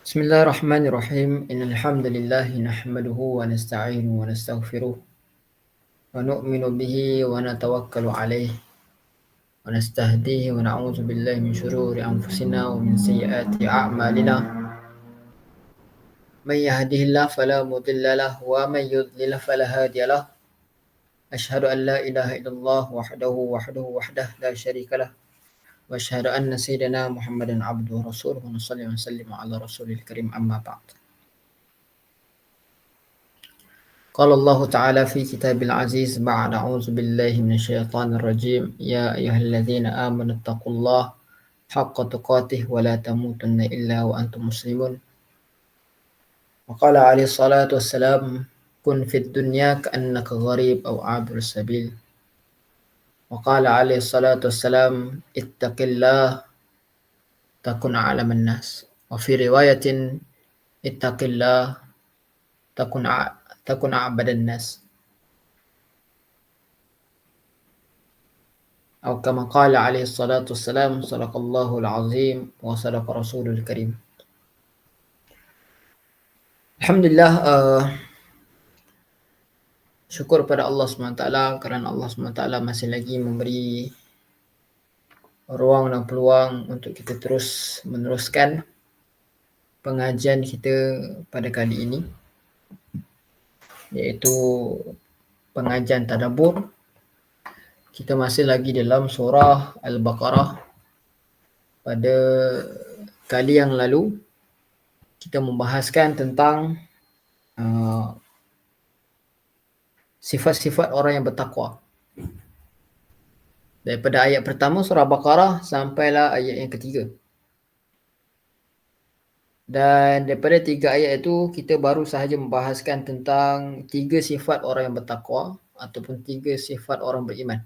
بسم الله الرحمن الرحيم إن الحمد لله نحمده ونستعينه ونستغفره ونؤمن به ونتوكل عليه ونستهديه ونعوذ بالله من شرور أنفسنا ومن سيئات أعمالنا من يهده الله فلا مضل له ومن يضلل فلا هادي له أشهد أن لا إله إلا الله وحده لا شريك له وأشهد أن سيدنا محمدا عبده ورسوله ونصلي ونسلم على رسول الكريم أما بعد. قال الله تعالى في كتاب العزيز بعد أعوذ بالله من الشيطان الرجيم يا أيها الذين آمنوا اتقوا الله حق تقاته ولا تموتن إلا وأنتم مسلمون. وقال عليه الصلاة والسلام كن في الدنيا كأنك غريب أو عابر السبيل. وقال عليه الصلاة والسلام اتق الله تكن أعلم الناس. وفي رواية اتق الله تكن أعبد الناس أو كما قال عليه الصلاة والسلام صدق الله العظيم وصدق رسوله الكريم. Alhamdulillah, syukur pada Allah SWT kerana Allah SWT masih lagi memberi ruang dan peluang untuk kita terus meneruskan pengajian kita pada kali ini, iaitu pengajian tadabbur. Kita masih lagi dalam surah Al-Baqarah. Pada kali yang lalu kita membahaskan tentang sifat-sifat orang yang bertakwa. Daripada ayat pertama surah Baqarah sampailah ayat yang ketiga. Dan daripada 3 ayat itu kita baru sahaja membahaskan tentang 3 sifat orang yang bertakwa ataupun 3 sifat orang beriman.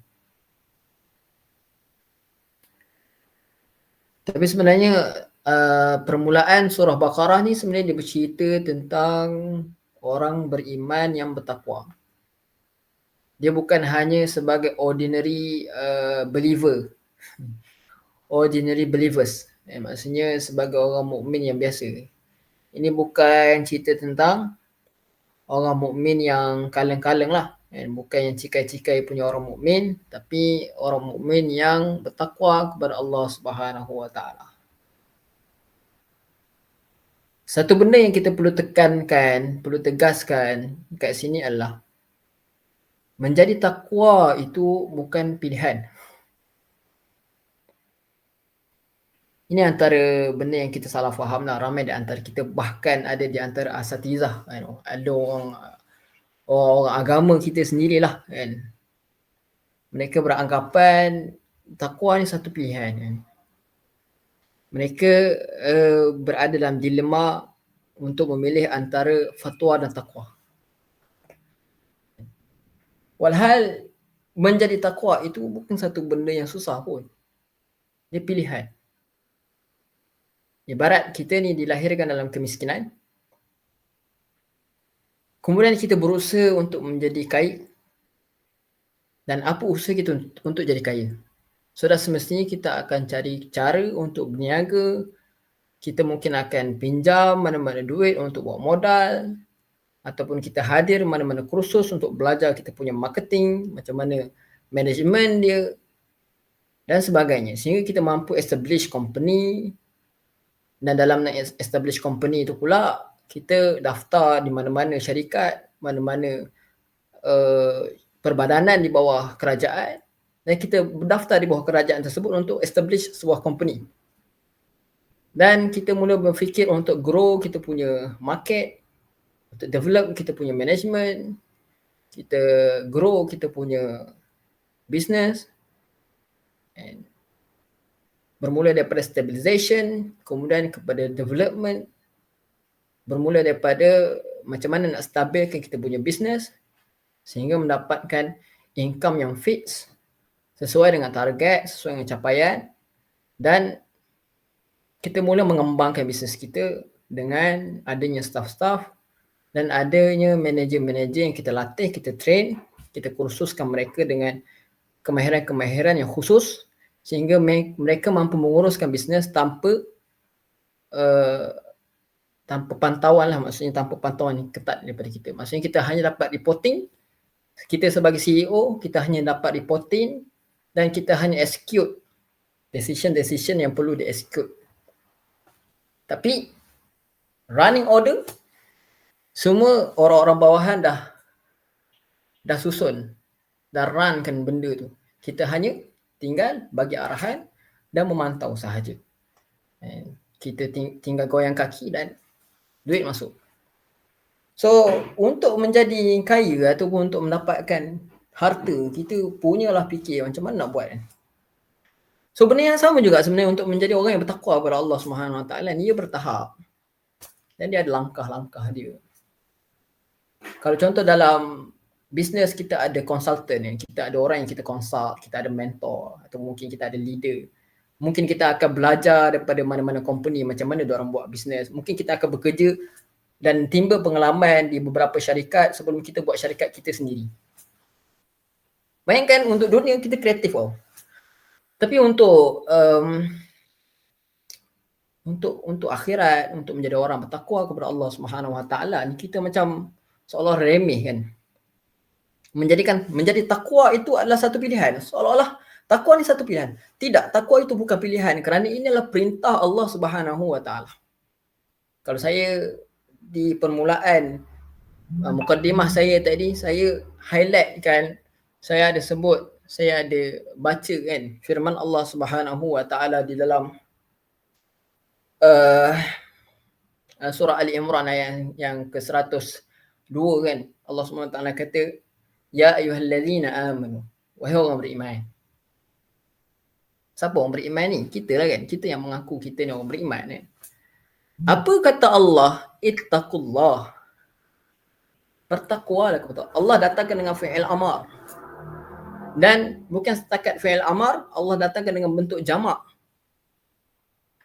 Tapi sebenarnya permulaan surah Baqarah ni sebenarnya dia bercerita tentang orang beriman yang bertakwa. Dia bukan hanya sebagai ordinary believer, ordinary believers. Maksudnya sebagai orang mukmin yang biasa. Ini bukan cerita tentang orang mukmin yang kaleng-kaleng lah. Bukan yang cikai-cikai punya orang mukmin, tapi orang mukmin yang bertakwa kepada Allah Subhanahu Wa Taala. Satu benda yang kita perlu tekankan, perlu tegaskan kat sini adalah menjadi takwa itu bukan pilihan. Ini antara benda yang kita salah faham lah. Ramai di antara kita, bahkan ada di antara asatizah, ada orang agama kita sendirilah kan. Mereka beranggapan takwa ni satu pilihan kan. Mereka berada dalam dilema untuk memilih antara fatwa dan takwa. Walhal menjadi takwa itu bukan satu benda yang susah pun. Dia pilihan. Ibarat kita ni dilahirkan dalam kemiskinan, kemudian kita berusaha untuk menjadi kaya. Dan apa usaha kita untuk jadi kaya? Sudah semestinya kita akan cari cara untuk berniaga. Kita mungkin akan pinjam mana-mana duit untuk buat modal, ataupun kita hadir mana-mana kursus untuk belajar kita punya marketing, macam mana management dia dan sebagainya, sehingga kita mampu establish company. Dan dalam nak establish company itu pula kita daftar di mana-mana syarikat, mana-mana perbadanan di bawah kerajaan, dan kita berdaftar di bawah kerajaan tersebut untuk establish sebuah company. Dan kita mula berfikir untuk grow kita punya market, untuk develop kita punya management, kita grow kita punya business. And bermula daripada stabilization, kemudian kepada development, bermula daripada macam mana nak stabilkan kita punya business sehingga mendapatkan income yang fix, sesuai dengan target, sesuai dengan capaian, dan kita mula mengembangkan bisnes kita dengan adanya staff-staff dan adanya manager-manager yang kita latih, kita train, kita kursuskan mereka dengan kemahiran-kemahiran yang khusus sehingga mereka mampu menguruskan bisnes tanpa tanpa pantauan lah, maksudnya tanpa pantauan yang ketat daripada kita. Maksudnya kita hanya dapat reporting, kita sebagai CEO, kita hanya dapat reporting dan kita hanya execute decision yang perlu di-execute. Tapi running order, semua orang-orang bawahan dah susun, dah runkan benda tu. Kita hanya tinggal bagi arahan dan memantau sahaja. Kita tinggal goyang kaki dan duit masuk. So, untuk menjadi kaya ataupun untuk mendapatkan harta, kita punyalah fikir macam mana nak buat kan. So, benda yang sama juga sebenarnya untuk menjadi orang yang bertakwa kepada Allah Subhanahu Wa Taala, dia bertahap. Dan dia ada langkah-langkah dia. Kalau contoh dalam bisnes kita ada consultant, kita ada orang yang kita consult, kita ada mentor atau mungkin kita ada leader. Mungkin kita akan belajar daripada mana-mana company macam mana diorang buat bisnes. Mungkin kita akan bekerja dan timba pengalaman di beberapa syarikat sebelum kita buat syarikat kita sendiri. Bayangkan untuk dunia kita kreatif tau. Tapi untuk akhirat, untuk menjadi orang bertakwa kepada Allah Subhanahu Wa Taala ni, kita macam seolah remeh kan. Menjadi takwa itu adalah satu pilihan. Seolah-olah takwa ni satu pilihan. Tidak, takwa itu bukan pilihan kerana ini adalah perintah Allah Subhanahu Wa Taala. Kalau saya di permulaan mukadimah saya tadi, saya highlight kan, saya ada sebut, saya ada baca kan firman Allah Subhanahu Wa Taala di dalam surah Ali Imran ayat yang ke-102 kan. Allah Subhanahu Wa Taala kata, ya ayyuhallazina amanu, wahai orang beriman. Siapa orang beriman ni? Kita lah kan, kita yang mengaku kita ni orang beriman kan. Apa kata Allah? Ittaqullah. Bertakwalah kepada Allah. Allah datangkan dengan fi'il amar. Dan bukan setakat fi'il amar, Allah datangkan dengan bentuk jamak.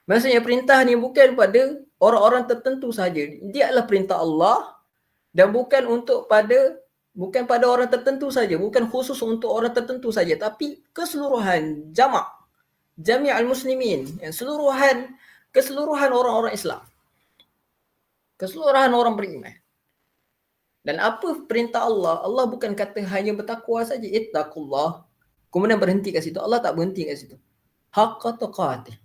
Maksudnya perintah ni bukan pada orang-orang tertentu saja. Dia adalah perintah Allah dan bukan pada orang tertentu saja, bukan khusus untuk orang tertentu saja, tapi keseluruhan jamak, jami'al muslimin, keseluruhan orang-orang Islam, keseluruhan orang beriman. Dan apa perintah Allah? Allah bukan kata hanya bertakwa saja, ittaqullah, kemudian berhenti kat situ. Allah tak berhenti kat situ. Haqqa tuqatih.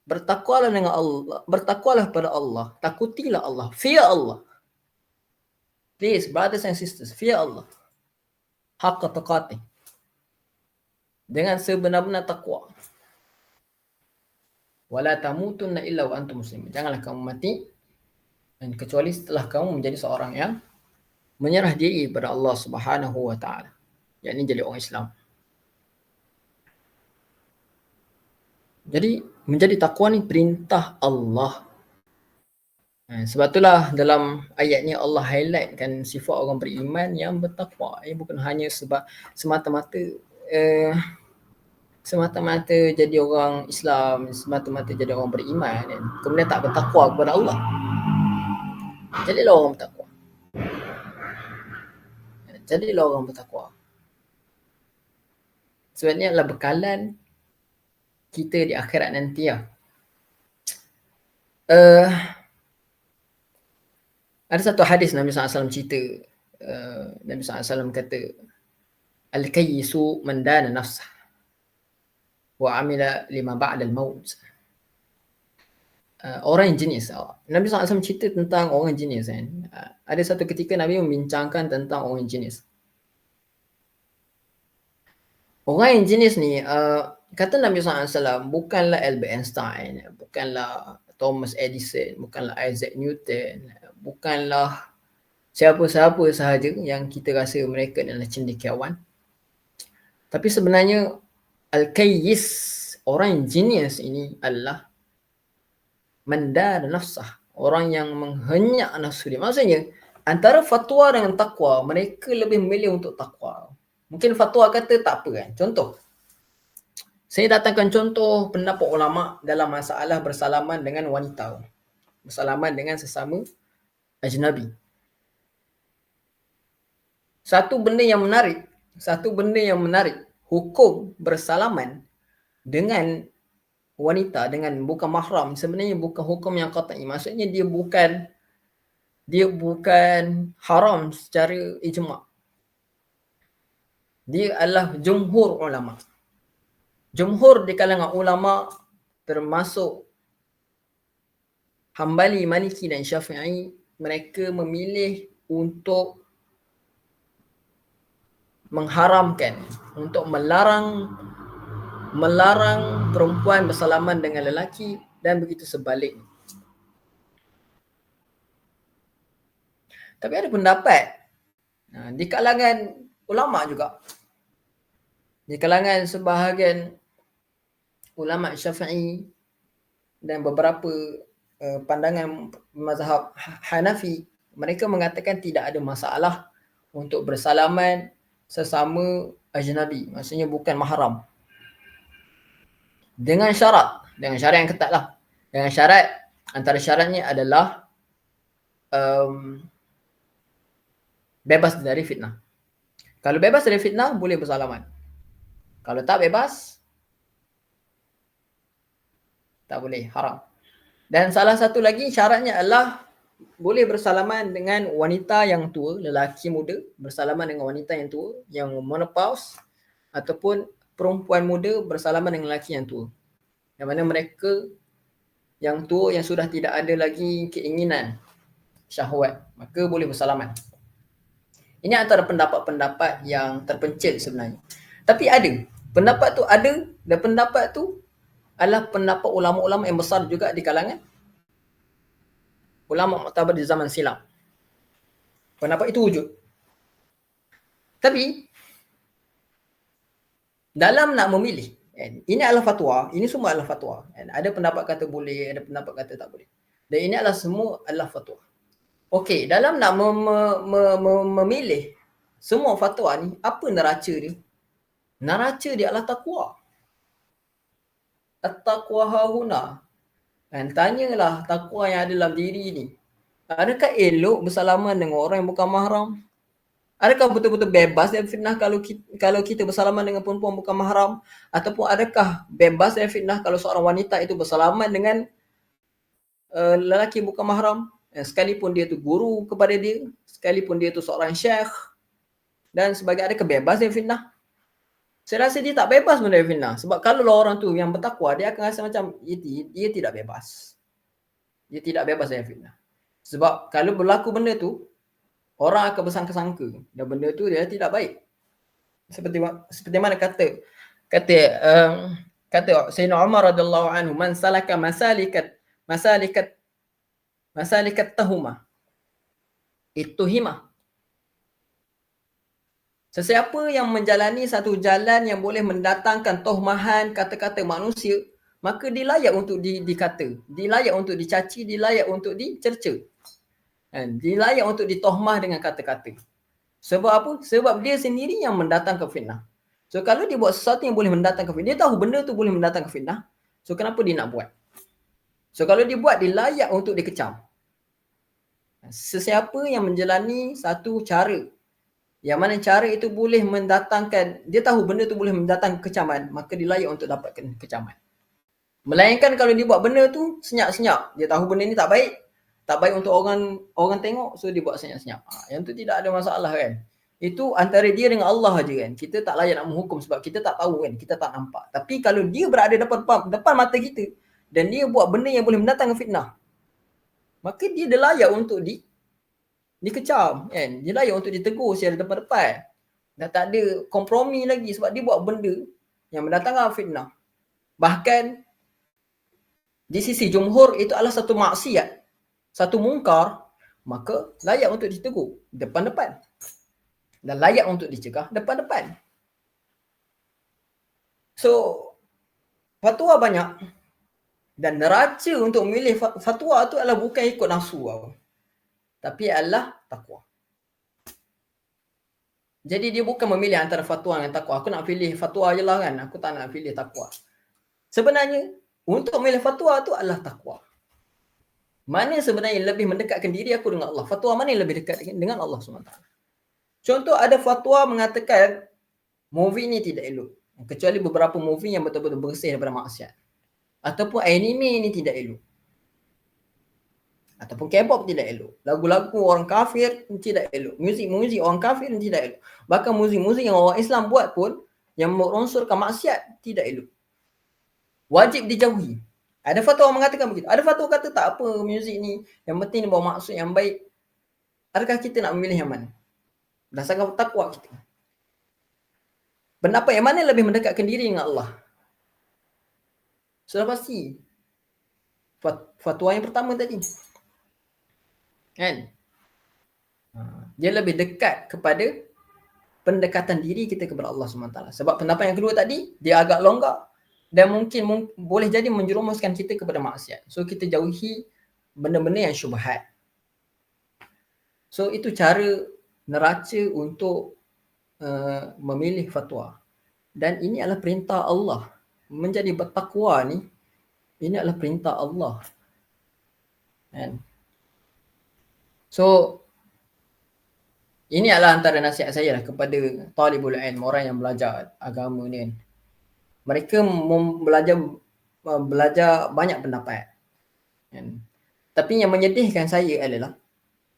Bertakwalah dengan Allah, bertakwalah pada Allah, takutilah Allah, fear Allah. Please, brothers and sisters, fear Allah. Haqqa tuqatih. Dengan sebenar-benar takwa. Wala tamutunna illa wa antum muslimun. Janganlah kamu mati dan kecuali setelah kamu menjadi seorang yang menyerah diri kepada Allah Subhanahu Wa Taala. Yakni jadi orang Islam. Jadi menjadi takwa ni perintah Allah. Sebab itulah dalam ayat ni Allah highlightkan sifat orang beriman yang bertakwa. Bukan hanya sebab semata-mata jadi orang Islam, semata-mata jadi orang beriman kan, kemudian tak bertakwa kepada Allah. Jadilah orang bertakwa. Jadilah orang bertakwa. Sebab ni adalah bekalan kita di akhirat nanti lah. Ada satu hadis Nabi SAW cerita, Nabi SAW kata, Al-kayyisu man dana nafsah wa amila lima ba'dal maut. Orang yang jenis. Nabi SAW cerita tentang orang jenis kan. Ada satu ketika Nabi membincangkan tentang orang jenis. Orang yang jenis ni, kata Nabi SAW, bukanlah Albert Einstein, bukanlah Thomas Edison, bukanlah Isaac Newton, bukanlah siapa-siapa sahaja yang kita rasa mereka adalah cendekiawan. Tapi sebenarnya Al-Kayyis, orang yang genius ini adalah mandar nafsah, orang yang menghenyak nafsu dia. Maksudnya antara fatwa dengan takwa, mereka lebih memilih untuk takwa. Mungkin fatwa kata tak apa kan. Contoh, saya datangkan contoh pendapat ulama dalam masalah bersalaman dengan wanita, bersalaman dengan sesama ajnabi. Satu benda yang menarik, hukum bersalaman dengan wanita dengan bukan mahram sebenarnya bukan hukum yang qat'i. Maksudnya dia bukan haram secara ijma'. Dia adalah jumhur ulama. Jumhur di kalangan ulama termasuk Hambali, Maliki dan Syafi'i, mereka memilih untuk mengharamkan, untuk melarang perempuan bersalaman dengan lelaki dan begitu sebaliknya. Tapi ada pendapat di kalangan ulama juga, di kalangan sebahagian ulama Syafi'i dan beberapa pandangan mazhab Hanafi, mereka mengatakan tidak ada masalah untuk bersalaman sesama ajnabi, maksudnya bukan mahram. Dengan syarat yang ketat lah. Dengan syarat, antara syaratnya adalah bebas dari fitnah. Kalau bebas dari fitnah, boleh bersalaman. Kalau tak bebas, tak boleh, haram. Dan salah satu lagi syaratnya adalah boleh bersalaman dengan wanita yang tua, lelaki muda bersalaman dengan wanita yang tua, yang menopause, ataupun perempuan muda bersalaman dengan lelaki yang tua. Yang mana mereka yang tua yang sudah tidak ada lagi keinginan syahwat, maka boleh bersalaman. Ini antara pendapat-pendapat yang terpencil sebenarnya. Tapi ada. Pendapat tu ada dan pendapat tu adalah pendapat ulama-ulama yang besar juga di kalangan ulama muktabar di zaman silam. Pendapat itu wujud. Tapi dalam nak memilih, ini adalah fatwa, ini semua adalah fatwa. Ada pendapat kata boleh, ada pendapat kata tak boleh. Dan ini adalah semua adalah fatwa. Okey, dalam nak memilih semua fatwa ni, apa neraca dia? Neraca dia adalah taqwa. At-taqwa hahuna. Tanyalah taqwa yang ada dalam diri ni. Adakah elok bersalaman dengan orang yang bukan mahram? Adakah betul-betul bebas dari fitnah kalau kita bersalaman dengan perempuan bukan mahram? Ataupun adakah bebas dari fitnah kalau seorang wanita itu bersalaman dengan lelaki bukan mahram? Sekalipun dia tu guru kepada dia, sekalipun dia tu seorang syekh dan sebagainya, adakah bebas dari fitnah? Saya rasa dia tak bebas dari fitnah. Sebab kalau orang tu yang bertakwa, dia akan rasa macam dia tidak bebas. Dia tidak bebas dari fitnah. Sebab kalau berlaku benda tu, orang akan bersangka-sangka dan benda tu dia tidak baik. Seperti mana kata Sayyidina Umar radhiyallahu anhu, man salaka masalikat tahumah ittuhimah. Sesiapa yang menjalani satu jalan yang boleh mendatangkan tohmahan kata-kata manusia, maka dia layak untuk dikata, dia layak untuk dicaci, dia layak untuk dicerca. Dia layak untuk ditohmah dengan kata-kata. Sebab apa? Sebab dia sendiri yang mendatangkan fitnah. So kalau dia buat sesuatu yang boleh mendatangkan fitnah, dia tahu benda tu boleh mendatangkan fitnah, so kenapa dia nak buat? So kalau dia buat, dia layak untuk dikecam. Sesiapa yang menjalani satu cara yang mana cara itu boleh mendatangkan, dia tahu benda tu boleh mendatangkan kecaman, maka dia layak untuk dapatkan kecaman. Melainkan kalau dia buat benda tu senyap-senyap, dia tahu benda ni tak baik untuk orang tengok, so dia buat senyap-senyap. Yang tu tidak ada masalah kan. Itu antara dia dengan Allah aja kan. Kita tak layak nak menghukum sebab kita tak tahu kan, kita tak nampak. Tapi kalau dia berada depan mata kita dan dia buat benda yang boleh mendatangkan fitnah, maka dia layak untuk dikecam kan. Dia layak untuk ditegur secara depan-depan. Dah tak ada kompromi lagi sebab dia buat benda yang mendatangkan fitnah. Bahkan di sisi jumhur itu adalah satu maksiat, satu mungkar, maka layak untuk ditegur depan-depan dan layak untuk dicegah depan-depan. So fatwa banyak dan neraca untuk memilih fatwa tu adalah bukan ikut nafsu tapi adalah takwa. Jadi dia bukan memilih antara fatwa dengan takwa. Aku nak pilih fatwa je lah kan, aku tak nak pilih takwa. Sebenarnya untuk memilih fatwa tu adalah takwa. Mana sebenarnya lebih mendekatkan diri aku dengan Allah? Fatwa mana yang lebih dekat dengan Allah SWT? Contoh, ada fatwa mengatakan movie ni tidak elok, kecuali beberapa movie yang betul-betul bersih daripada maksiat. Ataupun anime ni tidak elok. Ataupun K-pop tidak elok. Lagu-lagu orang kafir tidak elok. Muzik-muzik orang kafir tidak elok. Bahkan muzik-muzik yang orang Islam buat pun yang menunsurkan maksiat tidak elok. Wajib dijauhi. Ada fatwa mengatakan begitu. Ada fatwa kata tak apa muzik ni, yang penting dia bawa maksud yang baik. Adakah kita nak memilih yang mana? Berdasarkan takwa kita. Pendapat yang mana lebih mendekatkan diri dengan Allah? Sudah pasti fatwa yang pertama tadi. Kan? Dia lebih dekat kepada pendekatan diri kita kepada Allah SWT. Sebab pendapat yang kedua tadi, dia agak longgar dan mungkin boleh jadi menjerumuskan kita kepada maksiat. So kita jauhi benda-benda yang syubhat. So itu cara neraca untuk memilih fatwa. Dan ini adalah perintah Allah. Menjadi bertakwa ni, ini adalah perintah Allah. Kan? So ini adalah antara nasihat saya lah kepada talibul ilm, orang yang belajar agama ni kan. Mereka belajar banyak pendapat. Kan? Tapi yang menyedihkan saya adalah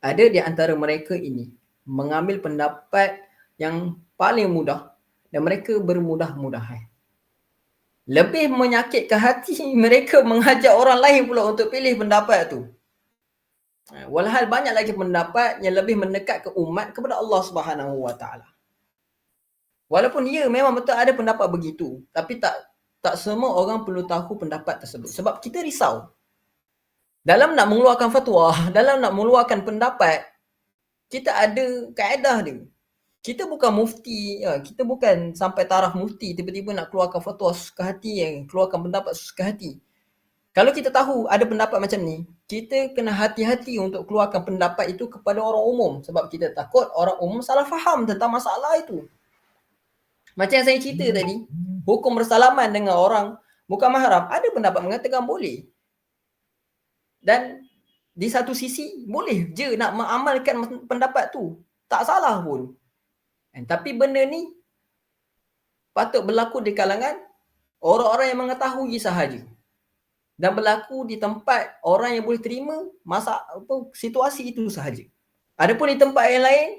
ada di antara mereka ini mengambil pendapat yang paling mudah dan mereka bermudah-mudahan. Lebih menyakitkan hati mereka mengajak orang lain pula untuk pilih pendapat tu. Walhal banyak lagi pendapat yang lebih mendekat ke umat kepada Allah Subhanahu Wa Taala. Walaupun ya memang betul ada pendapat begitu, tapi tak semua orang perlu tahu pendapat tersebut. Sebab kita risau. Dalam nak mengeluarkan fatwa, dalam nak mengeluarkan pendapat, kita ada kaedah dia. Kita bukan mufti, kita bukan sampai taraf mufti tiba-tiba nak keluarkan fatwa suka hati, keluarkan pendapat suka hati. Kalau kita tahu ada pendapat macam ni, kita kena hati-hati untuk keluarkan pendapat itu kepada orang umum. Sebab kita takut orang umum salah faham tentang masalah itu. Macam yang saya cerita tadi, hukum bersalaman dengan orang bukan mahram, ada pendapat mengatakan boleh. Dan di satu sisi, boleh je nak mengamalkan pendapat tu. Tak salah pun. Tapi benda ni patut berlaku di kalangan orang-orang yang mengetahui sahaja. Dan berlaku di tempat orang yang boleh terima situasi itu sahaja. Adapun di tempat yang lain,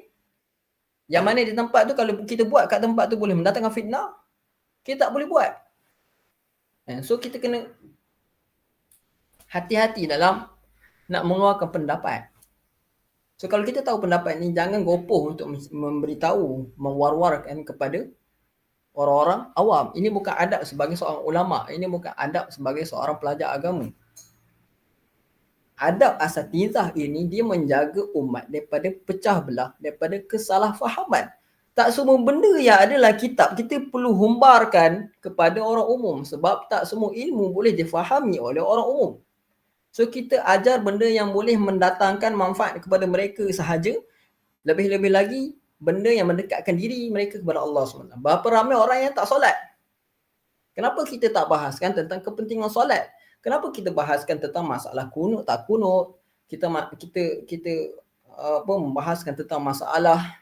yang mana di tempat tu kalau kita buat kat tempat tu boleh mendatangkan fitnah, kita tak boleh buat. So kita kena hati-hati dalam nak mengeluarkan pendapat. So kalau kita tahu pendapat ni, jangan gopoh untuk memberitahu, mewar-warkan kepada orang-orang awam. Ini bukan adab sebagai seorang ulama. Ini bukan adab sebagai seorang pelajar agama. Adab asatizah ini dia menjaga umat daripada pecah belah, daripada kesalahfahaman. Tak semua benda yang adalah kitab kita perlu humbarkan kepada orang umum. Sebab tak semua ilmu boleh difahami oleh orang umum. So kita ajar benda yang boleh mendatangkan manfaat kepada mereka sahaja. Lebih-lebih lagi benda yang mendekatkan diri mereka kepada Allah SWT. Berapa ramai orang yang tak solat? Kenapa kita tak bahaskan tentang kepentingan solat? Kenapa kita bahaskan tentang masalah kunut tak kunut? Kita membahaskan tentang masalah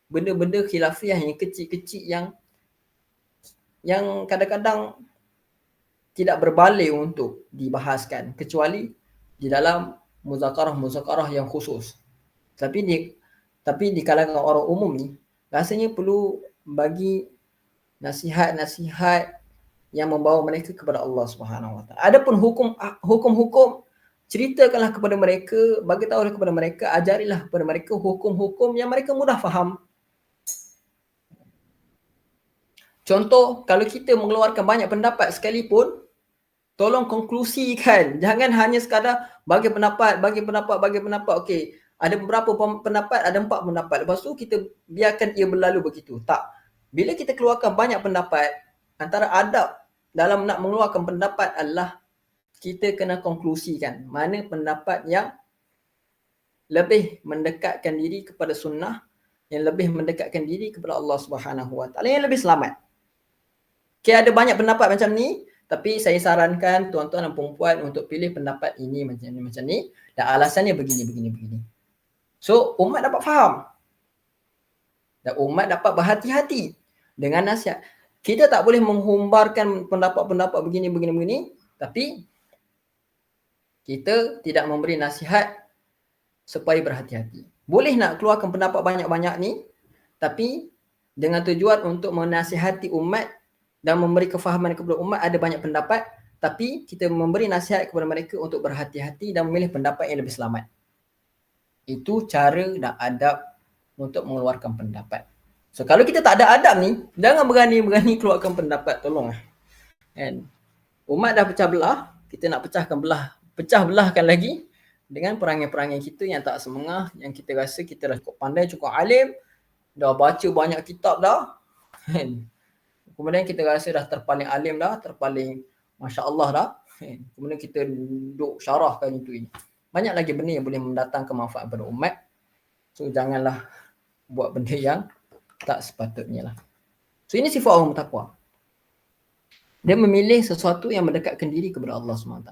benda-benda khilafiyah yang kecil-kecil yang kadang-kadang tidak berbalik untuk dibahaskan kecuali di dalam muzakarah-muzakarah yang khusus. Tapi di kalangan orang umum ni, rasanya perlu bagi nasihat-nasihat yang membawa mereka kepada Allah Subhanahu Wa Taala. Adapun hukum-hukum, ceritakanlah kepada mereka, bagi tahu kepada mereka, ajarilah kepada mereka hukum-hukum yang mereka mudah faham. Contoh, kalau kita mengeluarkan banyak pendapat sekalipun, tolong konklusikan. Jangan hanya sekadar bagi pendapat. Okey, ada beberapa pendapat, ada 4 pendapat. Lepas tu kita biarkan ia berlalu begitu. Tak. Bila kita keluarkan banyak pendapat, antara adab dalam nak mengeluarkan pendapat adalah kita kena konklusikan mana pendapat yang lebih mendekatkan diri kepada sunnah, yang lebih mendekatkan diri kepada Allah Subhanahu Wa Taala, yang lebih selamat. Okay, ada banyak pendapat macam ni, tapi saya sarankan tuan-tuan dan puan-puan untuk pilih pendapat ini macam ni dan alasannya begini. So umat dapat faham dan umat dapat berhati-hati dengan nasihat. Kita tak boleh menghumbarkan pendapat-pendapat begini. Tapi kita tidak memberi nasihat supaya berhati-hati. Boleh nak keluarkan pendapat banyak-banyak ni, tapi dengan tujuan untuk menasihati umat dan memberi kefahaman kepada umat. Ada banyak pendapat, tapi kita memberi nasihat kepada mereka untuk berhati-hati dan memilih pendapat yang lebih selamat. Itu cara dan adab untuk mengeluarkan pendapat. So kalau kita tak ada adab ni, jangan berani-berani keluarkan pendapat, tolonglah. Kan? Umat dah pecah belah, kita nak pecah belahkan lagi dengan perangai-perangai kita yang tak semengah, yang kita rasa kita dah cukup pandai, cukup alim, dah baca banyak kitab dah. Kan? Kemudian kita rasa dah terpaling alim dah, terpaling Masya Allah dah. Kemudian kita duduk syarahkan itu ini. Banyak lagi benda yang boleh mendatangkan manfaat pada umat. So janganlah buat benda yang tak sepatutnya lah. So ini sifat orang bertakwa. Dia memilih sesuatu yang mendekatkan diri kepada Allah SWT.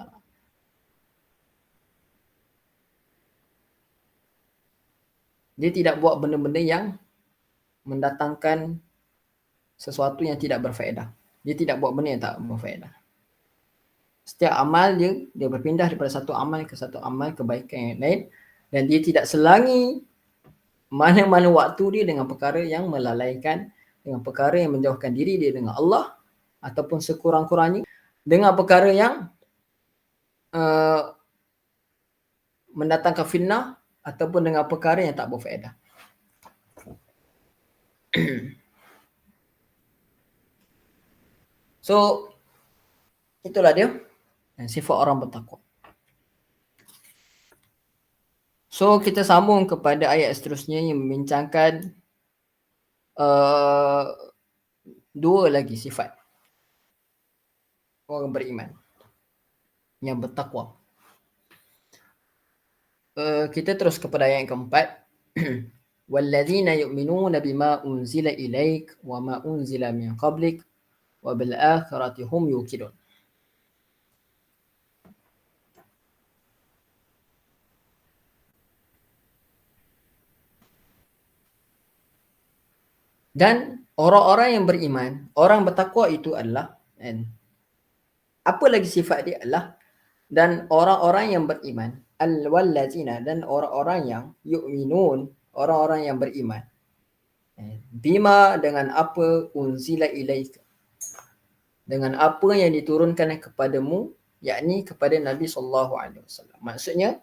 Dia tidak buat benda-benda yang mendatangkan sesuatu yang tidak berfaedah. Dia tidak buat benda yang tak berfaedah. Setiap amal dia berpindah daripada satu amal ke satu amal kebaikan yang lain, dan dia tidak selangi mana-mana waktu dia dengan perkara yang melalaikan, dengan perkara yang menjauhkan diri dia dengan Allah, ataupun sekurang-kurangnya dengan perkara yang mendatangkan fitnah, ataupun dengan perkara yang tak berfaedah. So itulah dia sifat orang bertakwa. So kita sambung kepada ayat seterusnya yang membincangkan dua lagi sifat orang beriman yang bertakwa. Kita terus kepada ayat yang keempat. Walladzina yu'minuna bima unzila ilaik wa ma unzila min qablik wa bil akhirati hum yuqinun. Dan orang-orang yang beriman, orang bertakwa itu adalah, apa lagi sifat dia adalah, dan orang-orang yang beriman, al-wallazina, dan orang-orang yang yu'minun, orang-orang yang beriman, bima, dengan apa, unzila ilaika, dengan apa yang diturunkan kepadamu, yakni kepada Nabi SAW. Maksudnya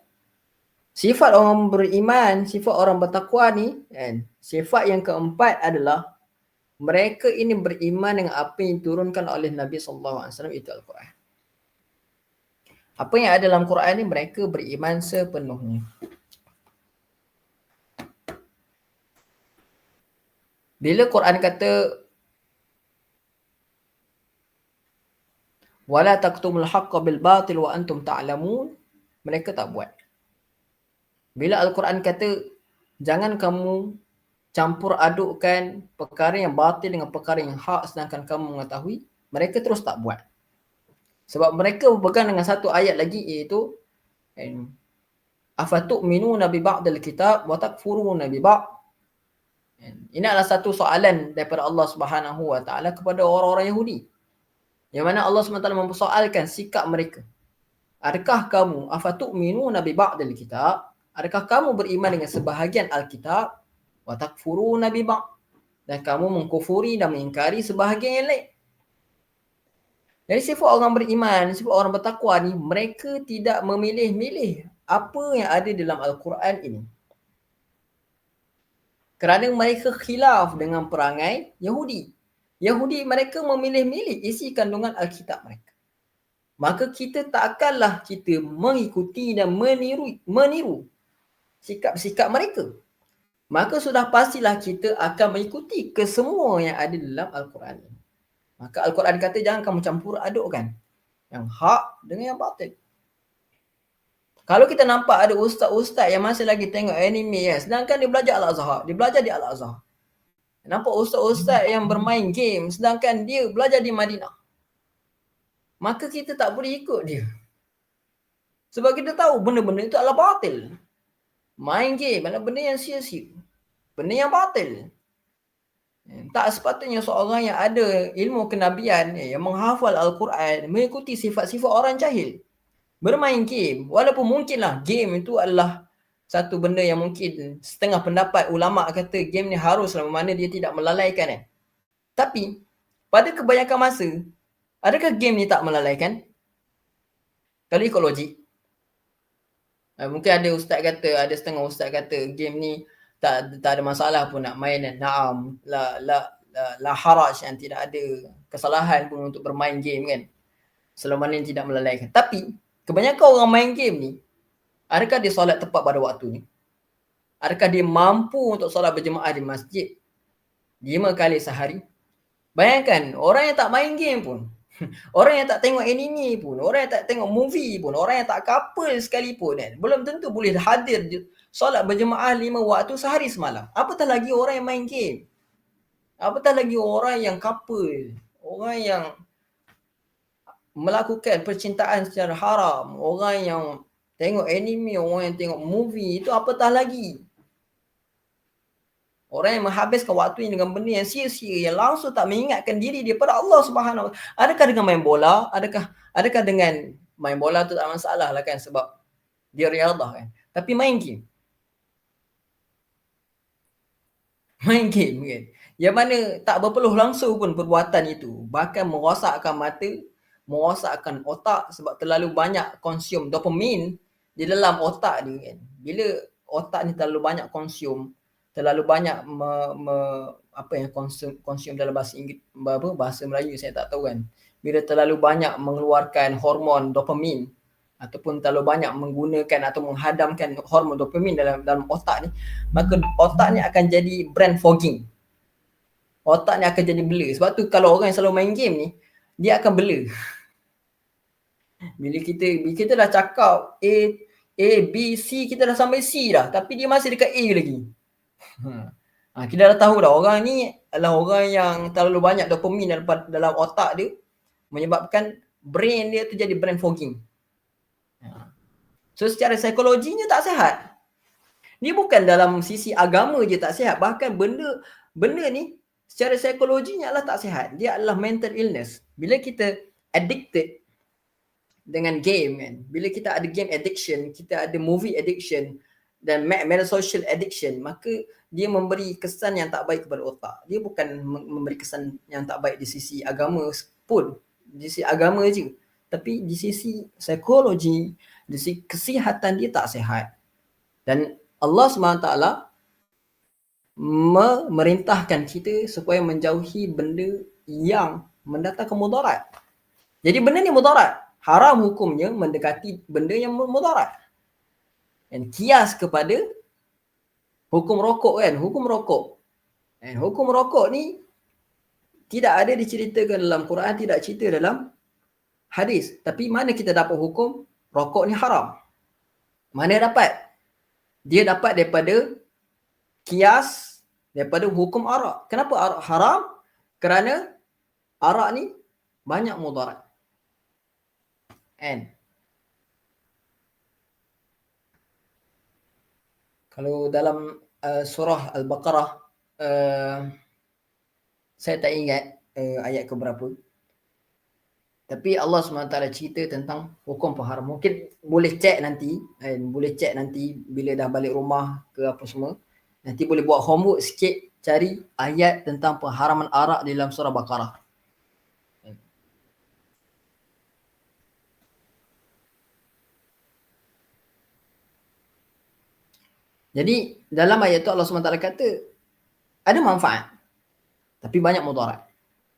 sifat orang beriman, sifat orang bertakwa ni, sifat yang keempat adalah mereka ini beriman dengan apa yang diturunkan oleh Nabi SAW, itu Al-Quran. Apa yang ada dalam Quran ni mereka beriman sepenuhnya. Bila Quran kata wala taqtumul haqqa bil batil wa antum ta'lamun, mereka tak buat. Bila Al-Quran kata jangan kamu campur adukkan perkara yang batil dengan perkara yang hak sedangkan kamu mengetahui, mereka terus tak buat. Sebab mereka berpegang dengan satu ayat lagi, iaitu afatu'minuna bi ba'dil kitab wa takfuruna bi ba'd. Ini adalah satu soalan daripada Allah Subhanahu Wa Taala kepada orang-orang Yahudi, yang mana Allah SWT mempersoalkan sikap mereka. Adakah kamu afatu'minuna bi ba'dil kitab, adakah kamu beriman dengan sebahagian Alkitab, wa takfuruna bi ba'd, dan kamu mengkufuri dan mengingkari sebahagian yang lain. Jadi sifat orang beriman, sifat orang bertakwa ni, mereka tidak memilih-milih apa yang ada dalam Al-Quran ini. Kerana mereka khilaf dengan perangai Yahudi. Yahudi mereka memilih-milih isi kandungan Alkitab mereka. Maka kita takkanlah kita mengikuti dan meniru sikap-sikap mereka. Maka sudah pastilah kita akan mengikuti kesemua yang ada dalam Al-Quran ini. Maka Al-Quran kata jangan kamu campur adukkan yang hak dengan yang batil. Kalau kita nampak ada ustaz-ustaz yang masih lagi tengok anime, sedangkan dia belajar Al-Azhar, dia belajar di Al-Azhar. Nampak ustaz-ustaz yang bermain game sedangkan dia belajar di Madinah, maka kita tak boleh ikut dia. Sebab kita tahu benda-benda itu adalah batil. Main game adalah benda yang sia-sia, benda yang batil. Tak sepatutnya seorang yang ada ilmu kenabian, yang menghafal Al-Quran, mengikuti sifat-sifat orang jahil. Bermain game, walaupun mungkinlah game itu adalah satu benda yang mungkin setengah pendapat ulama kata game ni haruslah, mana dia tidak melalaikan. Tapi pada kebanyakan masa, adakah game ni tak melalaikan? Kalau ikut logik, mungkin ada ustaz kata, ada setengah ustaz kata game ni tak ada masalah pun nak main. Naam, la haraj, yang tidak ada kesalahan pun untuk bermain game kan, selama mana tidak melalaikan. Tapi kebanyakan orang main game ni, adakah dia solat tepat pada waktu ni? Adakah dia mampu untuk solat berjemaah di masjid 5 kali sehari? Bayangkan, orang yang tak main game pun, orang yang tak tengok anime pun, orang yang tak tengok movie pun, orang yang tak couple sekalipun kan, belum tentu boleh hadir solat berjemaah 5 waktu sehari semalam. Apatah lagi orang yang main game. Apatah lagi orang yang couple, orang yang melakukan percintaan secara haram, orang yang tengok anime, orang yang tengok movie, itu apatah lagi. Orang yang menghabiskan waktu dengan benda yang sia-sia, yang langsung tak mengingatkan diri dia pada Allah Subhanahu Wa Taala. Adakah dengan main bola? Adakah dengan main bola tu tak masalah lah kan, sebab dia riadah kan. Tapi main game. Main game kan. Yang mana tak berpeluh langsung pun perbuatan itu. Bahkan merosakkan mata, merosakkan otak sebab terlalu banyak konsum dopamin di dalam otak dia kan. Bila otak ni terlalu banyak konsum, terlalu banyak konsum dalam bahasa Inggeris, bahasa Melayu saya tak tahu kan. Bila terlalu banyak mengeluarkan hormon dopamin ataupun terlalu banyak menggunakan atau menghadamkan hormon dopamin dalam otak ni, maka otak ni akan jadi brain fogging. Otak ni akan jadi blur. Sebab tu kalau orang yang selalu main game ni, dia akan blur. Bila kita dah cakap A, B, C, kita dah sampai C dah, tapi dia masih dekat A lagi. Kita dah tahu dah orang ni adalah orang yang terlalu banyak dopamin dalam otak dia, menyebabkan brain dia tu jadi brain fogging. So secara psikologinya tak sihat. Ni bukan dalam sisi agama je tak sihat, bahkan benda ni secara psikologinya adalah tak sihat. Dia adalah mental illness. Bila kita addicted dengan game kan, bila kita ada game addiction, kita ada movie addiction dan media social addiction, maka dia memberi kesan yang tak baik kepada otak. Dia bukan memberi kesan yang tak baik di sisi agama pun, di sisi agama je, tapi di sisi psikologi, di sisi kesihatan dia tak sihat. Dan Allah SWT memerintahkan kita supaya menjauhi benda yang mendatangkan mudarat. Jadi benda ni mudarat. Haram hukumnya mendekati benda yang mudarat. Dan kias kepada hukum rokok kan, hukum rokok. Dan hukum rokok ni tidak ada diceritakan dalam Quran, tidak cerita dalam hadis. Tapi mana kita dapat hukum rokok ni haram? Mana dapat? Dia dapat daripada kias, daripada hukum arak. Kenapa arak haram? Kerana arak ni banyak mudarat. And kalau dalam surah Al-Baqarah, saya tak ingat ayat ke berapa, tapi Allah SWT cerita tentang hukum pengharam. Mungkin boleh cek nanti bila dah balik rumah ke apa semua, nanti boleh buat homework sikit, cari ayat tentang pengharaman arak di dalam surah Baqarah. Jadi dalam ayat tu Allah SWT kata ada manfaat tapi banyak mudarat.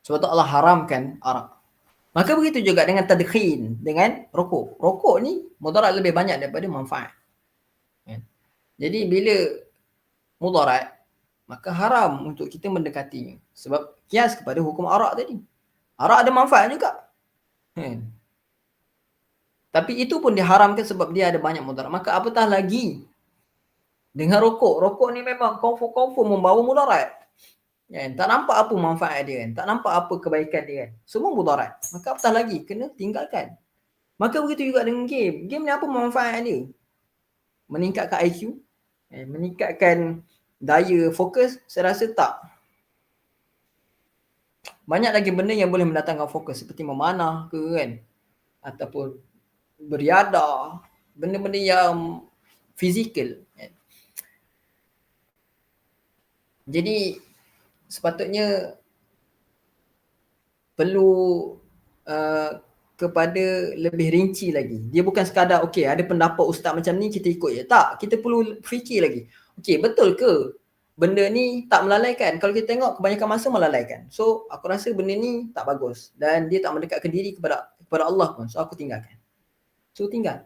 Sebab tu Allah haramkan arak. Maka begitu juga dengan tadkhin, dengan rokok. Rokok ni mudarat lebih banyak daripada manfaat. Jadi bila mudarat, maka haram untuk kita mendekatinya. Sebab kias kepada hukum arak tadi. Arak ada manfaat juga. Tapi itu pun diharamkan sebab dia ada banyak mudarat. Maka apatah lagi dengan rokok. Rokok ni memang confirm membawa mudarat. Tak nampak apa manfaat dia kan, tak nampak apa kebaikan dia kan, semua mudarat. Maka apatah lagi, kena tinggalkan. Maka begitu juga dengan game. Game ni apa manfaat dia? Meningkatkan IQ, meningkatkan daya fokus? Saya rasa tak. Banyak lagi benda yang boleh mendatangkan fokus seperti memanah ke kan, ataupun beriadah, benda-benda yang fizikal kan. Jadi sepatutnya perlu kepada lebih rinci lagi. Dia bukan sekadar okey ada pendapat ustaz macam ni kita ikut je. Tak, kita perlu fikir lagi. Okey, betul ke benda ni tak melalaikan? Kalau kita tengok kebanyakan masa melalaikan. So aku rasa benda ni tak bagus dan dia tak mendekatkan diri kepada Allah pun. So aku tinggalkan. So tinggal.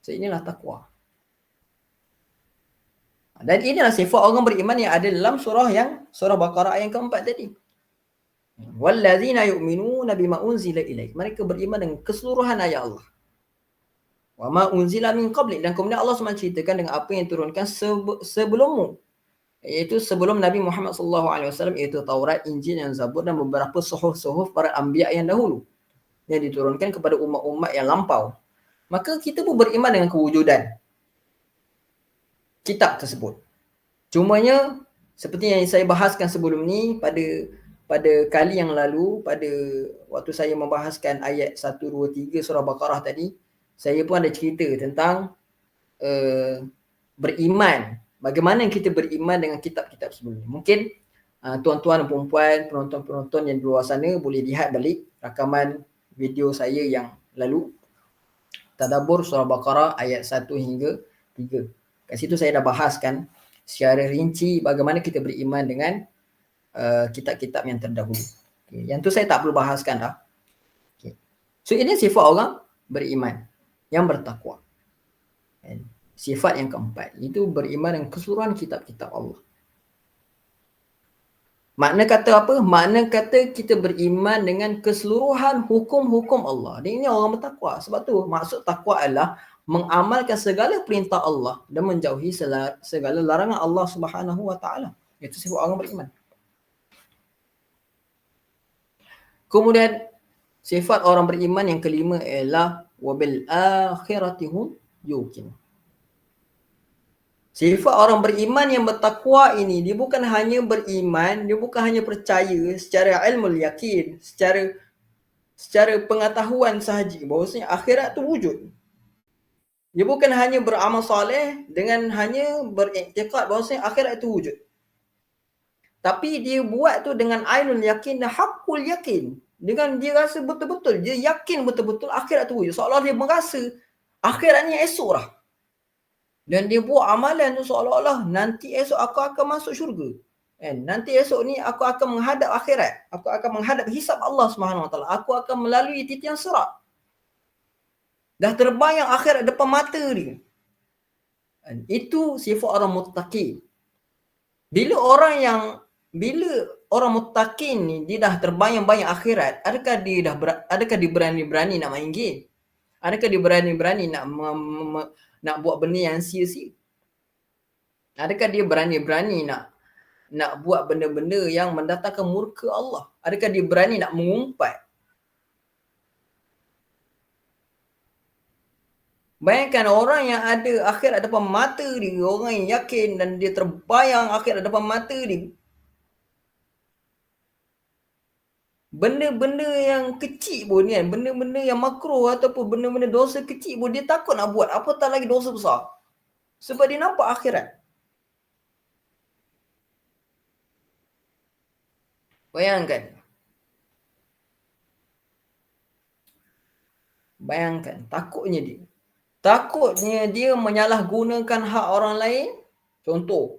So inilah takwa. Dan inilah sifat orang beriman yang ada dalam surah Baqarah ayat keempat tadi. Wallazina yu'minuna bima unzila ilaik. Mereka beriman dengan keseluruhan ayat Allah. Wa ma unzila min qablik. Dan kemudian Allah SWT ceritakan dengan apa yang turunkan sebelummu. Iaitu sebelum Nabi Muhammad SAW, iaitu Taurat, Injil dan Zabur dan beberapa suhuf-suhuf para anbiya yang dahulu yang diturunkan kepada umat-umat yang lampau. Maka kita pun beriman dengan kewujudan kitab tersebut. Cumanya seperti yang saya bahaskan sebelum ni pada kali yang lalu, pada waktu saya membahaskan ayat 1, 2, 3 surah Baqarah tadi, saya pun ada cerita tentang beriman. Bagaimana kita beriman dengan kitab-kitab sebelum ni. Mungkin tuan-tuan dan puan-puan, penonton-penonton yang di luar sana boleh lihat balik rakaman video saya yang lalu. Tadabbur surah Baqarah ayat 1 hingga 3. Kat situ saya dah bahaskan secara rinci bagaimana kita beriman dengan kitab-kitab yang terdahulu. Okay. Yang tu saya tak perlu bahaskan dah. Okay. So ini sifat orang beriman yang bertakwa. And sifat yang keempat itu beriman dengan keseluruhan kitab-kitab Allah. Makna kata apa? Makna kata kita beriman dengan keseluruhan hukum-hukum Allah. Dan ini orang bertakwa. Sebab tu maksud takwa adalah mengamalkan segala perintah Allah dan menjauhi segala larangan Allah Subhanahu Wa Taala. Itu sifat orang beriman. Kemudian sifat orang beriman yang kelima ialah wabil akhirati hum yuqinun. Sifat orang beriman yang bertakwa ini, dia bukan hanya beriman, dia bukan hanya percaya secara ilmu yakin, secara pengetahuan sahaja bahawasanya akhirat tu wujud. Dia bukan hanya beramal soleh dengan hanya beriktikad bahawasanya akhirat itu wujud. Tapi dia buat tu dengan ainul yakin dan haqqul yakin. Dengan dia rasa betul-betul, dia yakin betul-betul akhirat tu wujud. Seolah dia merasa akhirat ni esok lah. Dan dia buat amalan tu seolah-olah nanti esok aku akan masuk syurga. Nanti esok ni aku akan menghadap akhirat. Aku akan menghadap hisab Allah SWT. Aku akan melalui titian sirat. Dah terbayang akhirat depan mata dia. Itu sifat orang muttaqin. Bila orang muttaqin ni dia dah terbayang-bayang akhirat, adakah dia berani-berani nak main game? Adakah dia berani-berani nak buat benda yang sia-sia? Adakah dia berani-berani nak buat benda-benda yang mendatangkan murka Allah? Adakah dia berani nak mengumpat? Bayangkan orang yang ada akhirat depan mata dia, orang yang yakin dan dia terbayang akhirat depan mata dia. Benda-benda yang kecil pun kan, benda-benda yang makruh ataupun benda-benda dosa kecil pun dia takut nak buat, apatah lagi dosa besar. Sebab dia nampak akhirat. Bayangkan, takutnya dia menyalahgunakan hak orang lain. Contoh,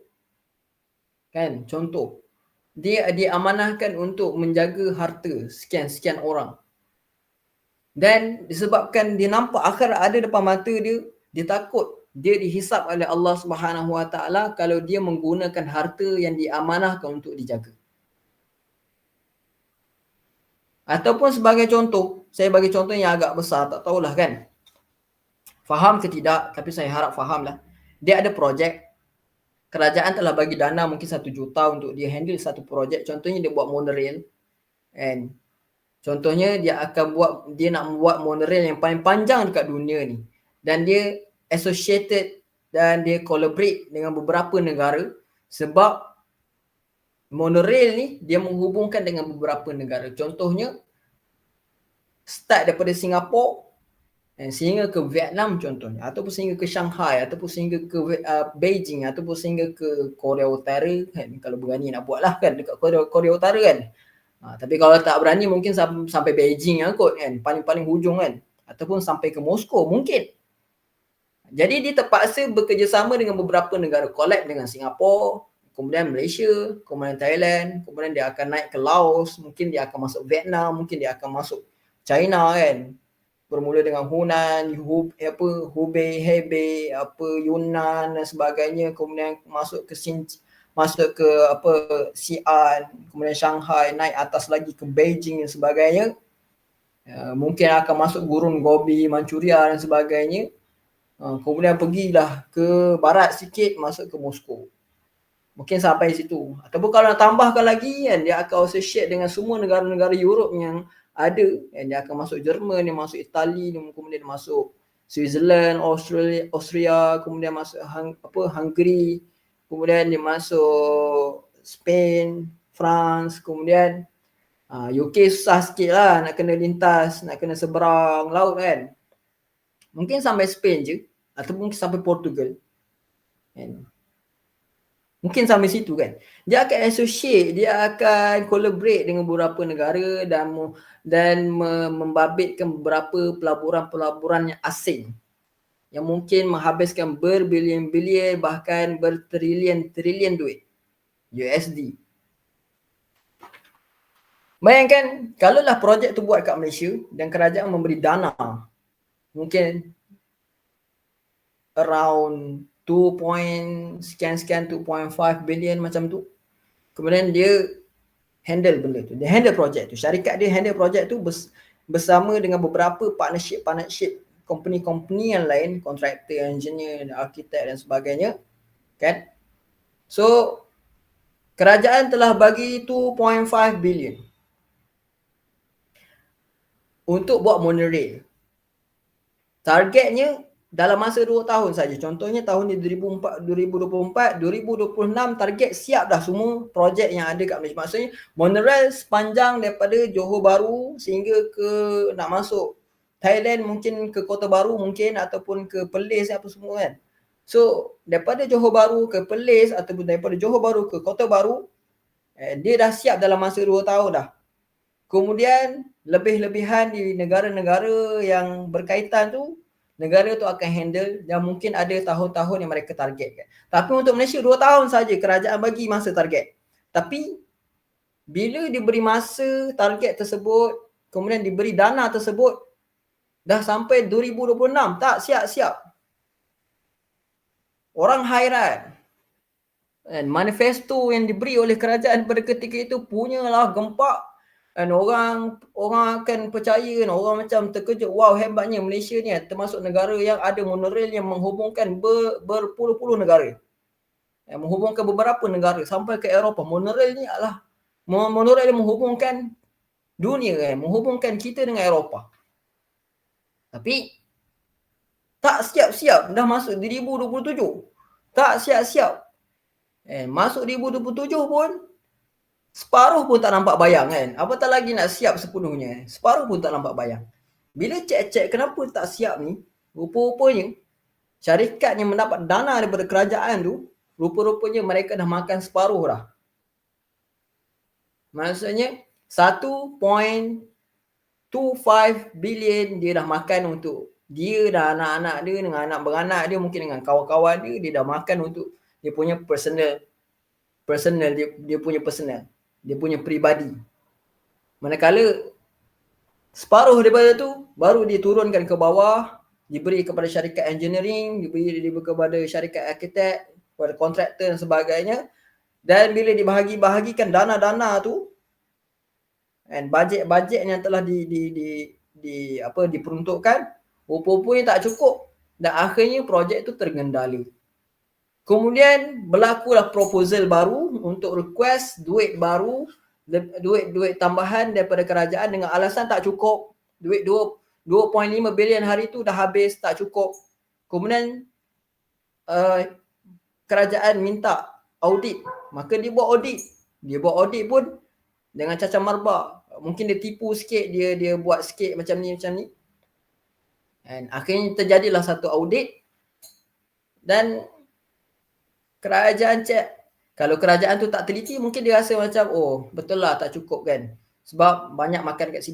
dia diamanahkan untuk menjaga harta sekian-sekian orang. Dan disebabkan dia nampak akhirat ada depan mata dia, dia takut dia dihisap oleh Allah Subhanahu Wa Taala kalau dia menggunakan harta yang diamanahkan untuk dijaga. Ataupun sebagai contoh, saya bagi contoh yang agak besar, tak tahulah kan. Faham ke tidak, tapi saya harap fahamlah. Dia ada projek, kerajaan telah bagi dana mungkin 1 juta untuk dia handle satu projek. Contohnya dia buat monorail. And contohnya dia nak membuat monorail yang paling panjang dekat dunia ni. Dan dia associated dan dia collaborate dengan beberapa negara sebab Monorail ni dia menghubungkan dengan beberapa negara. Contohnya start daripada Singapura sehingga ke Vietnam contohnya, ataupun sehingga ke Shanghai, ataupun sehingga ke Beijing, ataupun sehingga ke Korea Utara kan, kalau berani nak buat lah kan dekat Korea Utara kan. Tapi kalau tak berani mungkin sampai Beijing lah kot kan, paling-paling hujung kan, ataupun sampai ke Moskow mungkin. Jadi dia terpaksa bekerjasama dengan beberapa negara, collab dengan Singapura, kemudian Malaysia, kemudian Thailand, kemudian dia akan naik ke Laos, mungkin dia akan masuk Vietnam, mungkin dia akan masuk China kan. Bermula dengan Hunan, Hubei, Hebei, Yunnan dan sebagainya, kemudian masuk ke Xi'an, kemudian Shanghai, naik atas lagi ke Beijing dan sebagainya. Mungkin akan masuk gurun Gobi, Manchuria dan sebagainya. Kemudian pergilah ke barat sikit, masuk ke Moskow. Mungkin sampai situ. Ataupun kalau nak tambahkan lagi kan, dia akan associate dengan semua negara-negara Europe yang ada. Dia akan masuk Jerman, dia masuk Itali, kemudian dia masuk Switzerland, Austria, kemudian masuk Hungary, kemudian dia masuk Spain, France, kemudian UK susah sikit lah nak kena lintas, nak kena seberang laut kan. Mungkin sampai Spain je, ataupun sampai Portugal kan. Mungkin sampai situ kan. Dia akan associate, dia akan collaborate dengan beberapa negara dan membabitkan beberapa pelaburan-pelaburan yang asing yang mungkin menghabiskan berbilion-bilion bahkan bertrilion-trilion duit USD. Bayangkan kalaulah projek tu buat kat Malaysia dan kerajaan memberi dana mungkin around 2.5 billion macam tu. Kemudian dia handle benda tu. Dia handle projek tu. Syarikat dia handle projek tu bersama dengan beberapa partnership company yang lain, kontraktor, engineer, arkitek dan sebagainya. Kan? So kerajaan telah bagi 2.5 billion untuk buat monorail. Targetnya dalam masa 2 tahun saja. Contohnya tahun 2024, 2026 target siap dah semua projek yang ada kat Malaysia. Maksudnya monorail sepanjang daripada Johor Bahru sehingga ke nak masuk Thailand, mungkin ke Kota Baru mungkin, ataupun ke Perlis apa semua kan. So daripada Johor Bahru ke Perlis ataupun daripada Johor Bahru ke Kota Baru, dia dah siap dalam masa 2 tahun dah. Kemudian lebih-lebihan di negara-negara yang berkaitan tu, negara tu akan handle dan mungkin ada tahun-tahun yang mereka targetkan. Tapi untuk Malaysia 2 tahun saja kerajaan bagi masa target. Tapi bila diberi masa target tersebut, kemudian diberi dana tersebut, dah sampai 2026 tak siap-siap. Orang hairan. Dan manifesto yang diberi oleh kerajaan pada ketika itu punyalah gempak. Dan orang akan percaya, orang macam terkejut, wow hebatnya Malaysia ni termasuk negara yang ada monorail yang menghubungkan berpuluh-puluh negara. Yang menghubungkan beberapa negara sampai ke Eropah. Monorail ni adalah monorail yang menghubungkan dunia kan, menghubungkan kita dengan Eropah. Tapi tak siap-siap, dah masuk 2027. Tak siap-siap. Masuk 2027 pun separuh pun tak nampak bayang kan. Apatah lagi nak siap sepenuhnya. Separuh pun tak nampak bayang. Bila cek kenapa tak siap ni, rupa-rupanya syarikat yang mendapat dana daripada kerajaan tu, rupa-rupanya mereka dah makan separuh dah. Maksudnya 1.25 billion dia dah makan untuk dia dan anak-anak dia, dengan anak beranak dia, mungkin dengan kawan-kawan dia dah makan untuk dia punya personal, dia punya personal, dia punya peribadi. Manakala separuh daripada tu baru diturunkan ke bawah, diberi kepada syarikat engineering, diberi kepada syarikat arkitek, kepada kontraktor dan sebagainya. Dan bila dibahagi-bahagikan dana-dana tu dan bajet-bajet yang telah diperuntukkan, rupa-rupanya tak cukup dan akhirnya projek tu tergendali. Kemudian berlakulah proposal baru untuk request duit baru, duit tambahan daripada kerajaan dengan alasan tak cukup. Duit 2.5 bilion hari tu dah habis, tak cukup. Kemudian kerajaan minta audit, maka dia buat audit. Dia buat audit pun dengan cacar marbak. Mungkin dia tipu sikit, dia buat sikit macam ni. And akhirnya terjadilah satu audit dan kerajaan cek. Kalau kerajaan tu tak teliti, mungkin dia rasa macam, oh betul lah tak cukup kan. Sebab banyak makan kat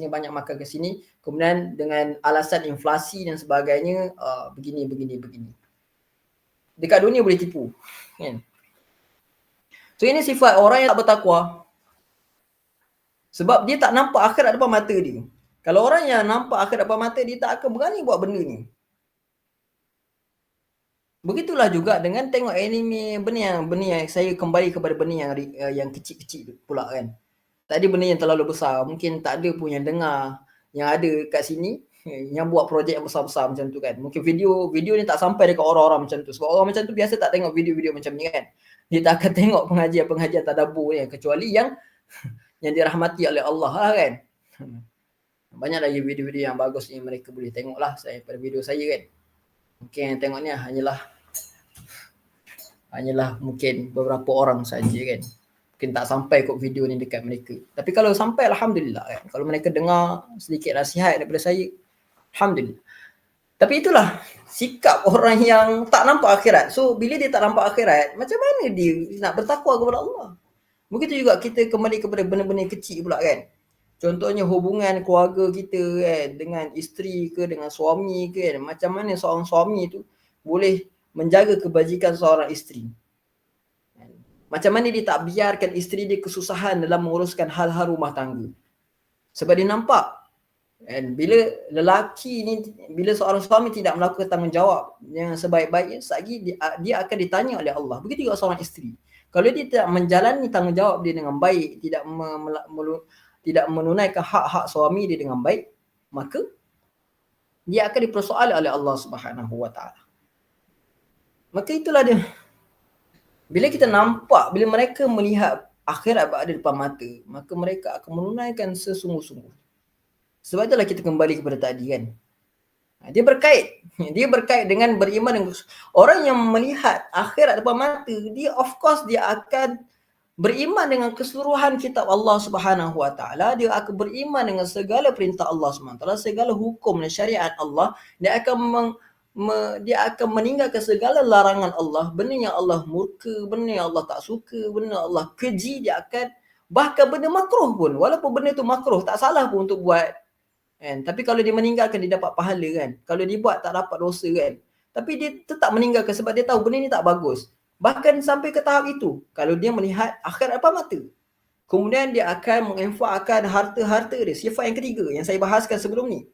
sini, kemudian dengan alasan inflasi dan sebagainya, begini. Dekat dunia boleh tipu, kan. So ini sifat orang yang tak bertakwa. Sebab dia tak nampak akhirat depan mata dia. Kalau orang yang nampak akhirat depan mata dia, tak akan berani buat benda ni. Begitulah juga dengan tengok anime, benda yang saya kembali kepada benda yang kecil-kecil pula kan. Tadi benda yang terlalu besar, mungkin tak ada pun yang dengar yang ada kat sini yang buat projek yang besar-besar macam tu kan. Mungkin video ni tak sampai dekat orang-orang macam tu. Sebab orang macam tu biasa tak tengok video-video macam ni kan. Dia tak akan tengok pengajian tadabbur ni kecuali yang dirahmati oleh Allah lah kan. Banyak lagi video-video yang bagus ni mereka boleh tengok lah pada video saya kan. Mungkin yang tengok ni hanyalah mungkin beberapa orang saja kan. Mungkin tak sampai kot video ni dekat mereka. Tapi kalau sampai, alhamdulillah kan. Kalau mereka dengar sedikit nasihat daripada saya, alhamdulillah. Tapi itulah sikap orang yang tak nampak akhirat. So bila dia tak nampak akhirat, macam mana dia nak bertakwa kepada Allah? Begitu juga kita kembali kepada benda-benda kecil pula kan. Contohnya hubungan keluarga kita kan, dengan isteri ke, dengan suami ke kan. Macam mana seorang suami tu boleh menjaga kebajikan seorang isteri. Macam mana dia tak biarkan isteri dia kesusahan dalam menguruskan hal-hal rumah tangga. Sebab dia nampak. Dan bila bila seorang suami tidak melakukan tanggungjawab yang sebaik-baiknya, dia akan ditanya oleh Allah. Begitu juga seorang isteri. Kalau dia tidak menjalani tanggungjawab dia dengan baik, tidak menunaikan hak-hak suami dia dengan baik, maka dia akan dipersoali oleh Allah Subhanahu Wa Taala. Maka itulah dia. Bila kita nampak, bila mereka melihat akhirat berada depan mata, maka mereka akan menunaikan sesungguh-sungguh. Sebab itulah kita kembali kepada tadi kan. Dia berkait dengan beriman dengan orang yang melihat akhirat depan mata, dia of course dia akan beriman dengan keseluruhan kitab Allah Subhanahu Wa Taala, dia akan beriman dengan segala perintah Allah Subhanahu Wa Taala, segala hukum dan syariat Allah, dia akan meninggalkan segala larangan Allah, benda yang Allah murka, benda yang Allah tak suka, benda yang Allah keji, dia akan bahkan benda makruh pun, walaupun benda tu makruh, tak salah pun untuk buat. Kan? Tapi kalau dia meninggalkan, dia dapat pahala kan. Kalau dia buat, tak dapat dosa kan. Tapi dia tetap meninggalkan sebab dia tahu benda ni tak bagus. Bahkan sampai ke tahap itu, kalau dia melihat akhirat depan mata, kemudian dia akan menginfakkan harta-harta dia. Sifat yang ketiga yang saya bahaskan sebelum ni,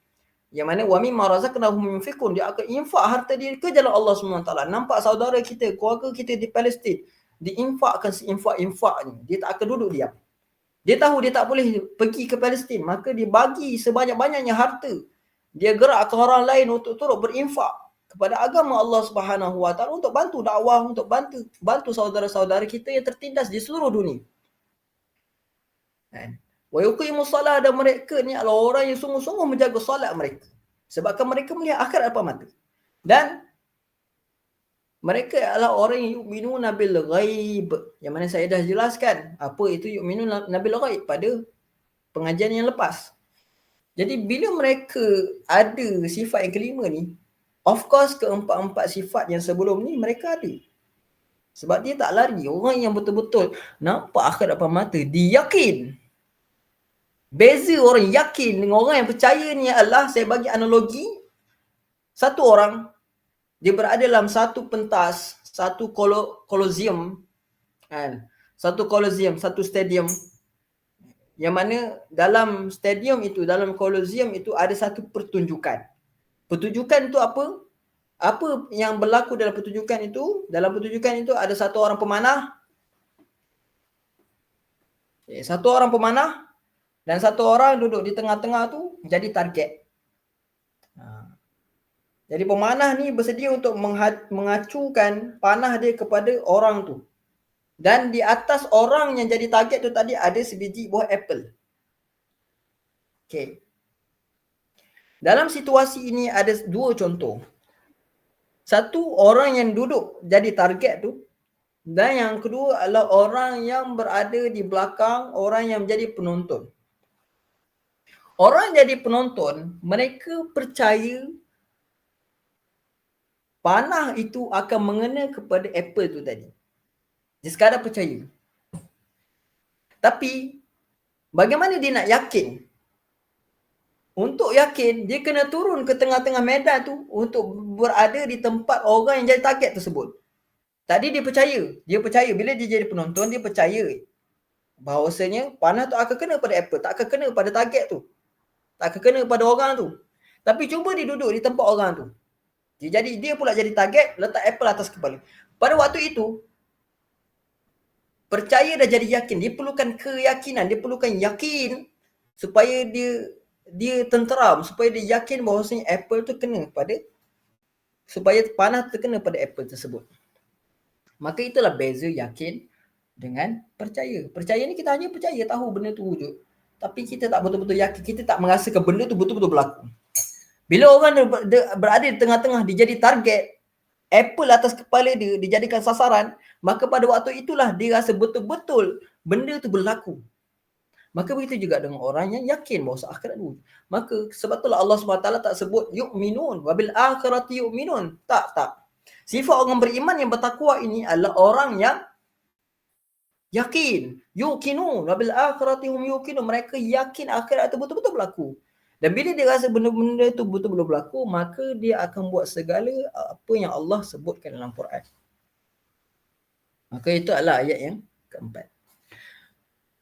yang mana wa mimma razaqnahum yunfiqun, dia akan infak harta dia ke jalan Allah SWT. Nampak saudara kita, keluarga kita di Palestin, diinfakkan seinfak-infaknya. Dia tak akan duduk diam. Dia tahu dia tak boleh pergi ke Palestin, maka dia bagi sebanyak-banyaknya harta. Dia gerak ke orang lain untuk turut berinfak kepada agama Allah Subhanahu Wa Taala, untuk bantu dakwah, untuk bantu saudara-saudara kita yang tertindas di seluruh dunia. Wa yuqimus salat, dan mereka ni adalah orang yang sungguh-sungguh menjaga solat mereka. Sebabkan mereka melihat akhirat depan mata. Dan mereka adalah orang yang yu'minuna bil ghaib, yang mana saya dah jelaskan apa itu yu'minuna bil ghaib pada pengajian yang lepas. Jadi bila mereka ada sifat yang kelima ni, of course keempat-empat sifat yang sebelum ni mereka ada. Sebab dia tak lari. Orang yang betul-betul nampak akhirat depan mata, dia yakin. Beza orang yakin dengan orang yang percaya ni adalah, saya bagi analogi, satu orang dia berada dalam satu pentas, satu kolosium kan, satu stadium, yang mana dalam stadium itu, dalam kolosium itu ada satu pertunjukan. Pertunjukan itu apa? Apa yang berlaku dalam pertunjukan itu? Dalam pertunjukan itu ada satu orang pemanah, dan satu orang duduk di tengah-tengah tu jadi target. Jadi pemanah ni bersedia untuk mengacukan panah dia kepada orang tu. Dan di atas orang yang jadi target tu tadi ada sebiji buah apple. Okay. Dalam situasi ini ada dua contoh. Satu, orang yang duduk jadi target tu, Dan yang kedua adalah orang yang berada di belakang orang yang menjadi penonton. Orang yang jadi penonton, mereka percaya panah itu akan mengena kepada apple tu tadi. Dia sekadar percaya. Tapi bagaimana dia nak yakin? Untuk yakin, dia kena turun ke tengah-tengah medan tu untuk berada di tempat orang yang jadi target tersebut. Tadi dia percaya. Bila dia jadi penonton, dia percaya bahawasanya panah tu akan kena pada apple, tak akan kena pada target tu. Tak akan kena pada orang tu. Tapi cuba dia duduk di tempat orang tu. Dia pula jadi target, letak apple atas kepala. Pada waktu itu, percaya dah jadi yakin. Dia perlukan keyakinan, dia perlukan yakin supaya dia tenteram, supaya dia yakin bahawasanya apple tu kena pada, supaya panah terkena pada apple tersebut. Maka itulah beza yakin dengan percaya. Percaya ni kita hanya percaya tahu benda tu wujud. Tapi kita tak betul-betul yakin, kita tak merasakan benda tu betul-betul berlaku. Bila orang berada di tengah-tengah, dia jadi target, apple atas kepala dia, dijadikan sasaran, maka pada waktu itulah dia rasa betul-betul benda tu berlaku. Maka begitu juga dengan orang yang yakin bahawa akhirat wujud. Maka sebab itulah Allah SWT tak sebut yu'minun, wabil akhirati yu'minun. Tak. Sifat orang beriman yang bertakwa ini adalah orang yang yakin. Yuqinun, wabil akhirati hum yuqinun. Mereka yakin akhirat itu betul-betul berlaku. Dan bila dia rasa benda-benda itu betul-betul berlaku, maka dia akan buat segala apa yang Allah sebutkan dalam Quran. Maka itu adalah ayat yang keempat.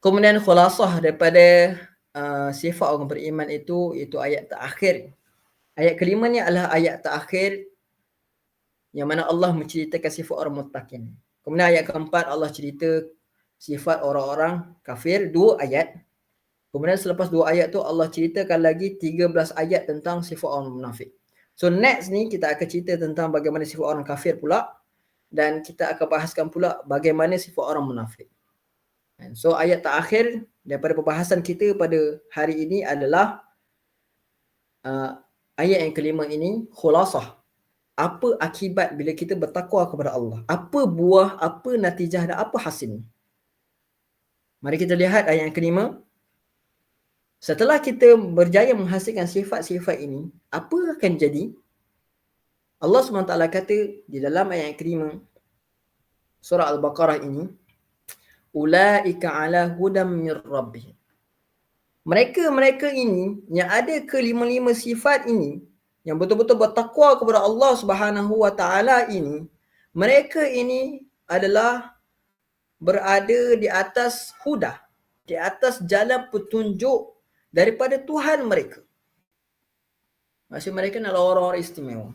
Kemudian khulasah daripada sifat orang beriman itu ayat terakhir. Ayat kelima ni adalah ayat terakhir yang mana Allah menceritakan sifat orang muttaqin. Kemudian ayat keempat Allah cerita sifat orang-orang kafir, 2 ayat. Kemudian selepas 2 ayat tu Allah ceritakan lagi 13 ayat tentang sifat orang munafik. So next ni kita akan cerita tentang bagaimana sifat orang kafir pula, dan kita akan bahaskan pula bagaimana sifat orang munafik. So ayat terakhir daripada perbahasan kita pada hari ini adalah ayat yang kelima ini, khulasah. Apa akibat bila kita bertakwa kepada Allah? Apa buah, apa natijah dan apa hasil? Mari kita lihat ayat yang kelima. Setelah kita berjaya menghasilkan sifat-sifat ini, apa akan jadi? Allah SWT kata di dalam ayat yang kelima surah Al-Baqarah ini, ulaika ala hudam min rabbihim. Mereka ini yang ada kelima-lima sifat ini, yang betul-betul bertakwa kepada Allah Subhanahu wa taala ini, mereka ini adalah berada di atas huda, di atas jalan petunjuk daripada Tuhan mereka. Maksud mereka adalah orang-orang istimewa.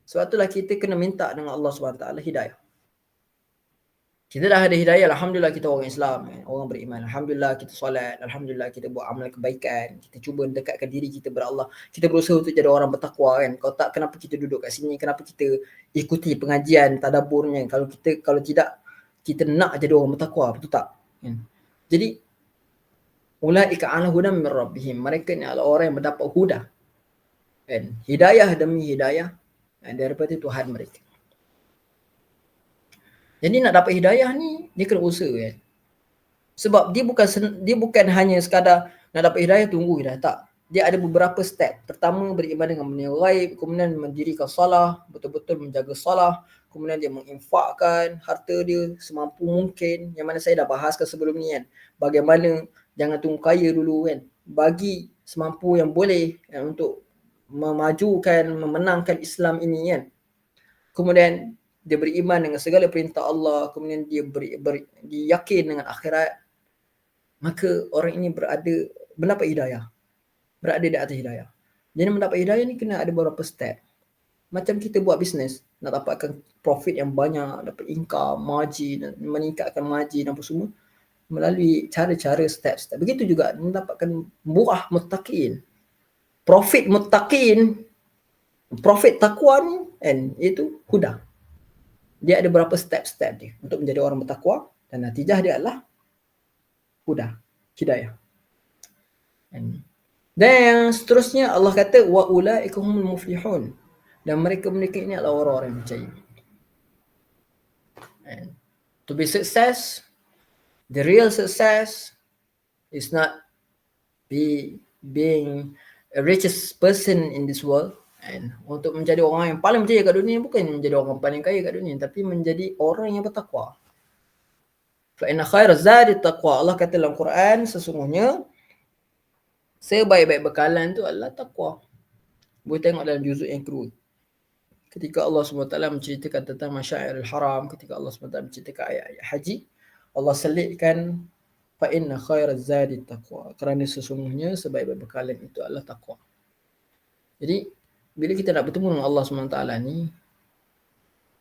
Sebab itulah kita kena minta dengan Allah SWT hidayah. Kita dah ada hidayah, alhamdulillah kita orang Islam, orang beriman. Alhamdulillah kita solat, alhamdulillah kita buat amal kebaikan, kita cuba dekatkan diri kita kepada Allah. Kita berusaha untuk jadi orang bertakwa kan. Kalau tak, kenapa kita duduk kat sini? Kenapa kita ikuti pengajian tadaburnya? Kalau tidak kita nak jadi orang bertakwa, betul tak? Jadi ulaika ala hudan min rabbihim. Mereka ni adalah orang yang mendapat huda. Kan? Hidayah demi hidayah daripada Tuhan mereka. Jadi nak dapat hidayah ni, dia kena usaha kan. Sebab dia bukan hanya sekadar nak dapat hidayah, tunggu hidayah. Tak. Dia ada beberapa step. Pertama, beriman dengan benda ghaib. Kemudian mendirikan salah, betul-betul menjaga salah. Kemudian dia menginfakkan harta dia semampu mungkin. Yang mana saya dah bahaskan sebelum ni kan. Bagaimana jangan tunggu kaya dulu kan. Bagi semampu yang boleh kan, untuk memajukan, memenangkan Islam ini kan. Kemudian dia beriman dengan segala perintah Allah, kemudian dia yakin dengan akhirat, maka orang ini mendapat hidayah, berada di atas hidayah. Jadi mendapat hidayah ni kena ada beberapa step. Macam kita buat bisnes, nak dapatkan profit yang banyak, dapat income, margin, meningkatkan margin apa semua, melalui cara-cara step-step. Begitu juga mendapatkan buah muttaqin. Profit muttaqin, profit takwa ni kan, itu huda. Dia ada beberapa step-step dia untuk menjadi orang bertakwa, dan natijah dia adalah huda, hidayah. Dan yang seterusnya Allah kata wa ulaika humul muflihun, dan mereka ini adalah orang-orang yang percaya. And to be success, the real success is not being a richest person in this world. And untuk menjadi orang yang paling berjaya kat dunia bukan menjadi orang paling kaya kat dunia, tapi menjadi orang yang bertakwa. Fa inna khairaz zadi taqwa. Allah kata dalam Quran, sesungguhnya sebaik-baik bekalan tu adalah takwa. Boleh tengok dalam juzuk yang kedua. Ketika Allah SWT menceritakan tentang masyairil haram, ketika Allah SWT menceritakan ayat-ayat haji, Allah selitkan fa inna khairaz zadi taqwa. Kerana sesungguhnya sebaik-baik bekalan itu adalah takwa. Jadi bila kita nak bertemu dengan Allah SWT ni,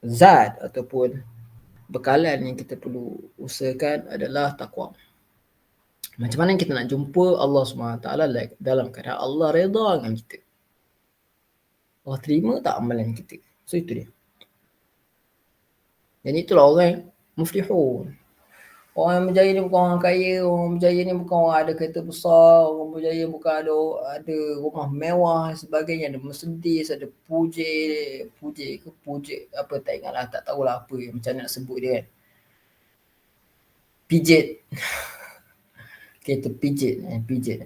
zat ataupun bekalan yang kita perlu usahakan adalah takwa. Macam mana kita nak jumpa Allah SWT dalam keadaan Allah redha dengan kita? Allah terima tak amalan kita? So itu dia. Jadi itulah orang yang muflihun. Orang yang berjaya ni bukan orang kaya, orang berjaya ni bukan orang ada kereta besar, orang berjaya bukan ada rumah mewah dan sebagainya, ada Mercedes, ada Peugeot apa tak ingatlah, tak tahulah apa macam nak sebut dia kan. Peugeot. Kereta Peugeot.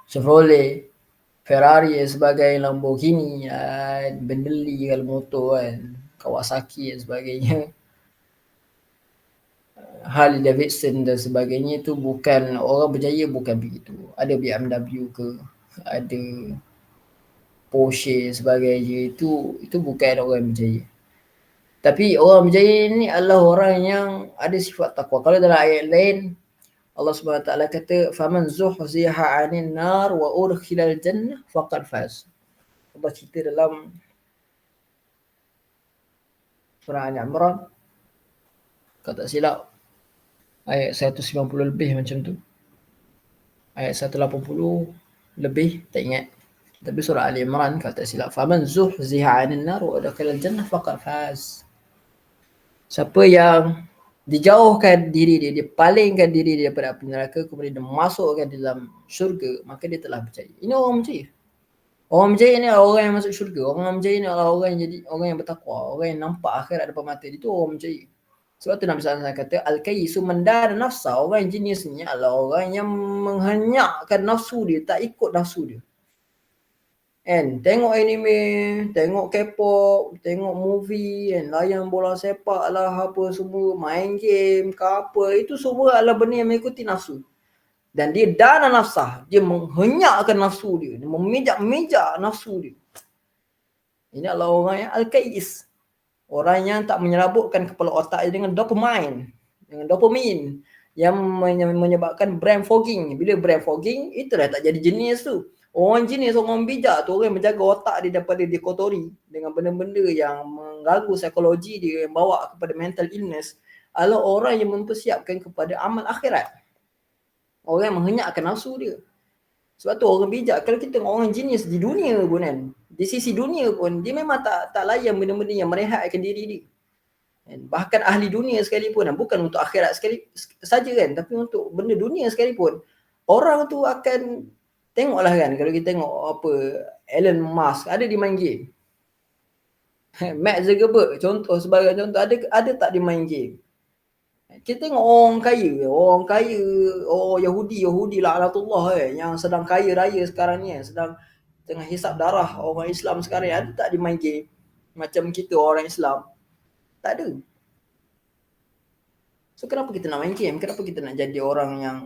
Chevrolet, Ferrari dan sebagainya, Lamborghini, Bentley kalau motor kan, Kawasaki dan sebagainya. Harley Davidson dan sebagainya tu bukan orang berjaya, bukan begitu. Ada BMW ke, ada Porsche sebagainya, itu bukan orang berjaya. Tapi orang berjaya ni adalah orang yang ada sifat takwa. Kalau dalam ayat lain Allah SWT kata faman zuhziha 'anil nar wa udkhilal jannah faqad faz. Allah cerita dalam surah Al-Imran, kalau tak silap ayat 190 lebih macam tu. Ayat 180 lebih, tak ingat. Tapi surah Ali Imran kalau tak silap, faman zuhziha 'anil nar wa udkhilal jannah faqad faz. Siapa yang dijauhkan diri dia, dia palingkan diri dia daripada api neraka, kemudian dia masukkan dalam syurga, maka dia telah berjaya. Ini orang berjaya. Orang berjaya ni adalah orang yang masuk syurga. Orang berjaya ni adalah orang yang jadi orang yang bertakwa, orang yang nampak akhirat depan mata. Itu orang berjaya. Sebab tu Nabi SAW kata al-kayyisu man dana nafsa. Orang yang jenius ni adalah orang yang menghenyakkan nafsu dia, tak ikut nafsu dia. And tengok anime, tengok K-pop, tengok movie, and layan bola sepak lah, apa semua, main game ke apa, itu semua adalah benda yang mengikuti nafsu. Dan dia dana nafsah, dia menghenyakkan nafsu dia, dia memijak-mijak nafsu dia. Ini adalah orang yang al-kayyis. Orang yang tak menyerabutkan kepala otak dengan dopamin yang menyebabkan brain fogging. Bila brain fogging, itulah tak jadi jenius tu. Orang jenius, orang bijak tu, orang yang menjaga otak dia daripada dikotori dengan benda-benda yang mengganggu psikologi dia, yang bawa kepada mental illness, adalah orang yang mempersiapkan kepada amal akhirat. Orang yang menghenyakkan nafsu dia. Sebab tu orang bijak, kalau kita tengok orang jenius di dunia pun kan, di sisi dunia pun, dia memang tak layan benda-benda yang merehatkan diri dia. Dan bahkan ahli dunia sekalipun, bukan untuk akhirat saja kan, tapi untuk benda dunia sekalipun, orang tu akan tengoklah kan, kalau kita tengok apa Elon Musk ada di main game. Mark Zuckerberg sebagai contoh, ada tak di main game. Kita tengok orang kaya, Yahudi laknatullah yang sedang kaya raya sekarang ni, sedang tengah hisap darah orang Islam sekarang, ada tak di main game macam kita orang Islam? Tak ada. So kenapa kita nak main game? Kenapa kita nak jadi orang yang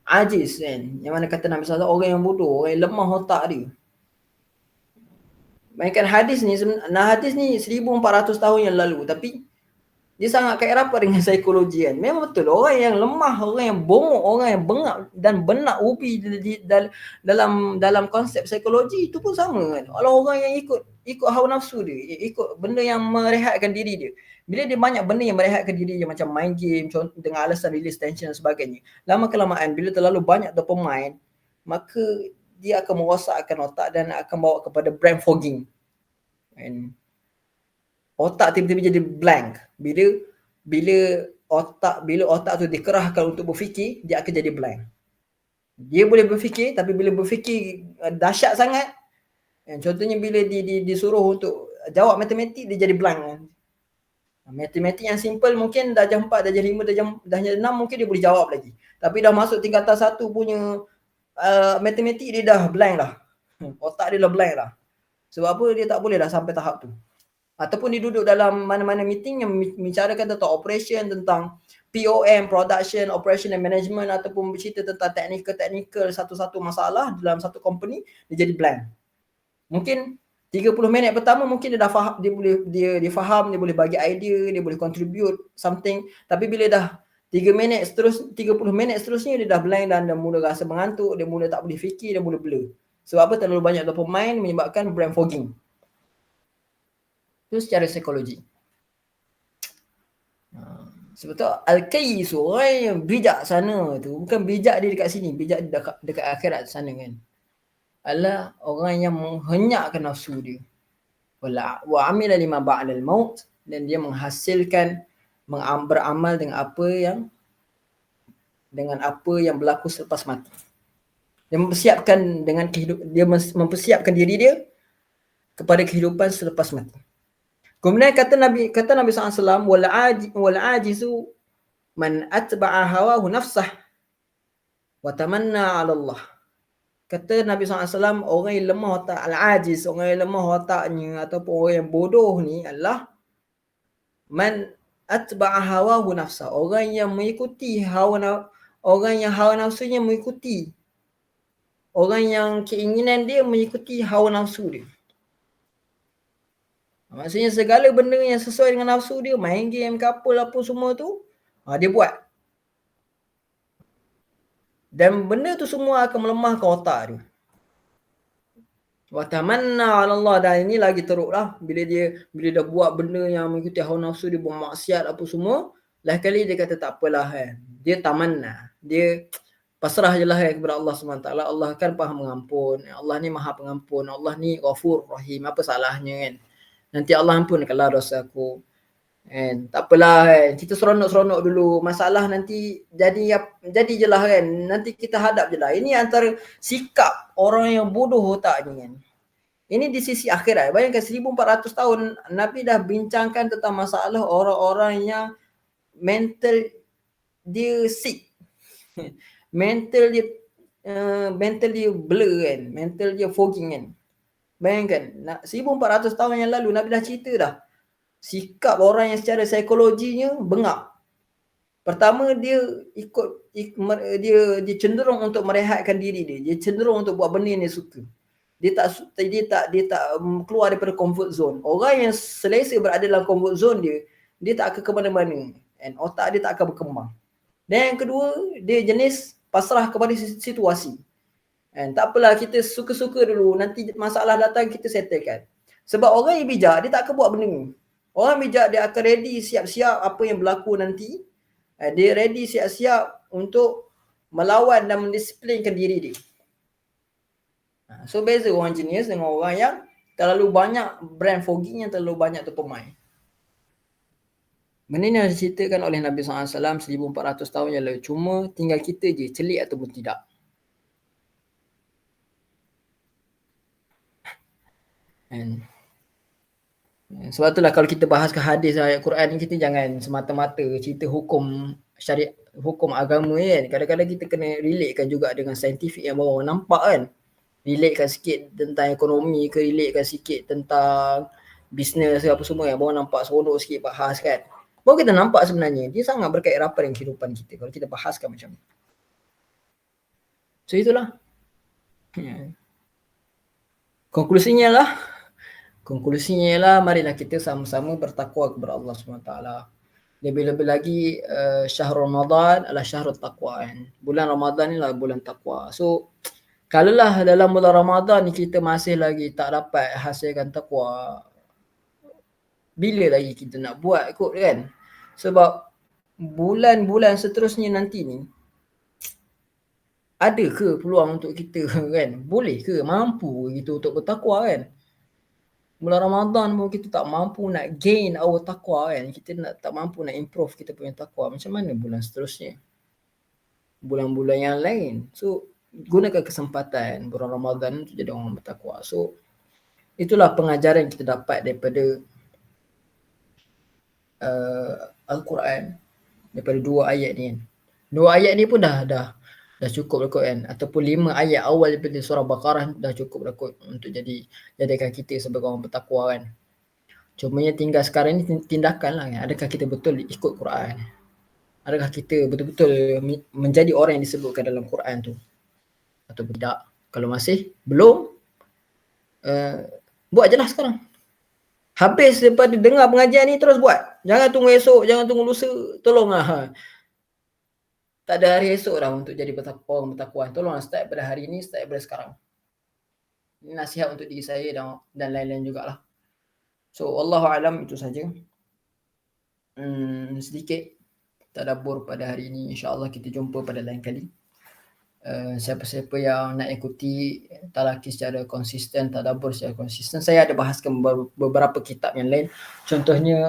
ajiz kan? Yang mana kata Nabi SAW, orang yang bodoh, orang yang lemah otak dia. Mainkan hadis ni 1400 tahun yang lalu, tapi dia sangat kait rapat dengan psikologi kan. Memang betul, orang yang lemah, orang yang bongok, orang yang bengak dan benak ubi dalam konsep psikologi itu pun sama kan. Kalau orang yang ikut hawa nafsu dia, ikut benda yang merehatkan diri dia. Bila dia banyak benda yang merehatkan diri dia, macam main game, contoh dengan alasan release tension dan sebagainya, lama kelamaan bila terlalu banyak dopamine, maka dia akan merosakkan otak dan akan bawa kepada brain fogging. And otak tiba-tiba jadi blank. Bila otak tu dikerahkan untuk berfikir, dia akan jadi blank. Dia boleh berfikir, tapi bila berfikir dahsyat sangat, contohnya bila disuruh untuk jawab matematik, dia jadi blank. Matematik yang simple mungkin darjah 4, darjah 5, darjah 6 mungkin dia boleh jawab lagi. Tapi dah masuk tingkatan 1 punya matematik dia dah blank dah. Otak dia dah blank dah. Sebab apa dia tak boleh dah sampai tahap tu. Ataupun dia duduk dalam mana-mana meeting yang membicarakan tentang operation, tentang POM, production, operation and management, ataupun bercerita tentang technical satu-satu masalah dalam satu company, dia jadi blank. Mungkin 30 minit pertama mungkin dia dah faham, dia faham, dia boleh bagi idea, dia boleh contribute something, tapi bila dah 30 minit seterusnya dia dah blank dan dah mula rasa mengantuk, dia mula tak boleh fikir, dia mula blur. Sebab apa? Terlalu banyak dopamine menyebabkan brain fogging. Itu secara psikologi. Sebab tu Al-Kais, orang yang bijak sana tu, bukan bijak dia dekat sini, bijak dia dekat akhirat sana kan. Adalah orang yang menghenyakkan nafsu dia. Wa amila lima ba'dal maut, dan dia menghasilkan beramal dengan apa yang berlaku selepas mati. Dia mempersiapkan mempersiapkan diri dia kepada kehidupan selepas mati. Kemudian kata Nabi SAW, wal ajizu man atba'a hawahu nafsah wa tamanna 'ala Allah. Kata Nabi SAW, orang yang lemah otak, al-ajiz, orang yang lemah otaknya ataupun orang yang bodoh ni adalah man atba'a hawahu nafsah, orang yang mengikuti orang yang hawa nafsunya mengikuti, orang yang keinginan dia mengikuti hawa nafsu dia. Maksudnya segala benda yang sesuai dengan nafsu dia, main game ke apa semua tu, dia buat. Dan benda tu semua akan melemahkan otak dia. Wa tamanna 'ala Allah, dan ini lagi teruk lah. Bila dah buat benda yang mengikuti hawa nafsu dia, buat maksiat apa semua, lain kali dia kata tak apalah kan. Dia tamanna. Dia pasrah je lah kepada Allah SWT. Allah kan Maha mengampun. Allah ni Maha pengampun. Allah ni Ghafur Rahim. Apa salahnya kan? Nanti Allah ampunkanlah dosa aku. Kan? Tak apalah kan. Kita seronok-seronok dulu. Masalah nanti jadi je lah kan. Nanti kita hadap je lah. Ini antara sikap orang yang bodoh otak ni kan. Ini di sisi akhirat. Bayangkan 1400 tahun Nabi dah bincangkan tentang masalah orang-orang yang mental dia sick. mental dia blur kan. Mental dia fogging kan. Bayangkan 1400 tahun yang lalu Nabi dah cerita dah. Sikap orang yang secara psikologinya bengap. Pertama dia dia cenderung untuk merehatkan diri dia. Dia cenderung untuk buat benda yang dia suka. Dia tak keluar daripada comfort zone. Orang yang selesa berada dalam comfort zone dia tak akan ke mana-mana. And otak dia tak akan berkembang. Dan yang kedua, dia jenis pasrah kepada situasi. And tak apalah, kita suka-suka dulu, nanti masalah datang kita settlekan. Sebab orang yang bijak, dia tak akan buat benda ni. Orang bijak dia akan ready siap-siap apa yang berlaku nanti. Dia ready siap-siap untuk melawan dan mendisiplinkan diri dia. So beza orang genius dengan orang yang terlalu banyak brain fogging, yang terlalu banyak terpemain. Benda ni yang diceritakan oleh Nabi SAW 1400 tahun yang lalu. Cuma tinggal kita je celik ataupun tidak. And sebab itulah kalau kita bahaskan hadis ayat Quran ni, kita jangan semata-mata cerita hukum syariat, hukum agama kan. Kadang-kadang kita kena relatekan juga dengan saintifik yang baru orang nampak kan. Relatekan sikit tentang ekonomi ke, relatekan sikit tentang bisnes ke apa semua yang baru nampak seronok sikit bahas kan. Baru kita nampak sebenarnya dia sangat berkait rapat dengan kehidupan kita kalau kita bahaskan macam ni. So itulah. Konklusinya ialah marilah kita sama-sama bertakwa kepada Allah SWT. Lebih-lebih lagi syahrul Ramadan adalah syahrul taqwa kan. Bulan Ramadan ni lah bulan taqwa. So kalaulah dalam bulan Ramadan ni kita masih lagi tak dapat hasilkan taqwa, bila lagi kita nak buat kot kan. Sebab bulan-bulan seterusnya nanti ni, ada ke peluang untuk kita kan? Boleh ke, mampu kita untuk bertakwa kan? Bulan Ramadan pun kita tak mampu nak gain our taqwa kan. Kita tak mampu nak improve kita punya taqwa. Macam mana bulan seterusnya? Bulan-bulan yang lain. So gunakan kesempatan bulan Ramadan untuk jadi orang bertakwa. So itulah pengajaran yang kita dapat daripada Al-Quran daripada 2 ayat ni kan. 2 ayat ni pun dah cukup lah kot kan, ataupun 5 ayat awal daripada surah Baqarah dah cukup lah kot untuk jadikan kita sebagai orang bertakwa kan. Cumanya tinggal sekarang ni tindakan lah kan. Adakah kita betul ikut Quran? Adakah kita betul-betul menjadi orang yang disebutkan dalam Quran tu atau tidak? Kalau masih belum, buat je lah sekarang. Habis daripada dengar pengajian ni terus buat. Jangan tunggu esok, jangan tunggu lusa. Tolonglah. Tak ada hari esok dah untuk jadi bertakwa. Tolonglah start pada hari ni, start pada sekarang. Ini nasihat untuk diri saya dan lain-lain jugalah. So, Wallahualam, itu saja. Sedikit tadabbur pada hari ini. InsyaAllah kita jumpa pada lain kali. Siapa-siapa yang nak ikuti talaki secara konsisten, tadabbur secara konsisten, saya ada bahaskan beberapa kitab yang lain. Contohnya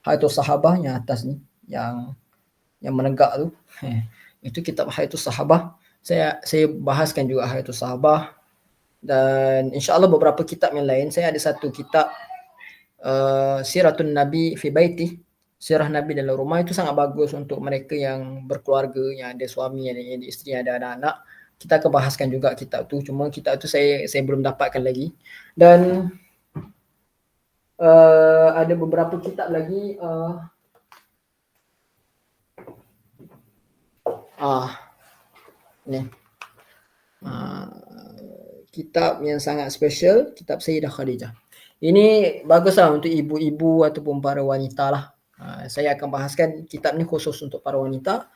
Hayatus Sahabah yang atas ni, yang menegak tu. Itu kitab Hayatus Sahabah. Saya bahaskan juga Hayatus Sahabah. Dan insyaAllah beberapa kitab yang lain. Saya ada satu kitab Siratun Nabi fi Baiti, sirah Nabi dalam rumah. Itu sangat bagus untuk mereka yang berkeluarga, yang ada suami, yang ada isteri, yang ada anak-anak. Kita akan bahaskan juga kitab tu. Cuma kitab tu saya belum dapatkan lagi. Dan ada beberapa kitab lagi. Ni. Kitab yang sangat special, kitab Sayyidah Khadijah. Ini baguslah untuk ibu-ibu ataupun para wanita lah. Saya akan bahaskan kitab ni khusus untuk para wanita.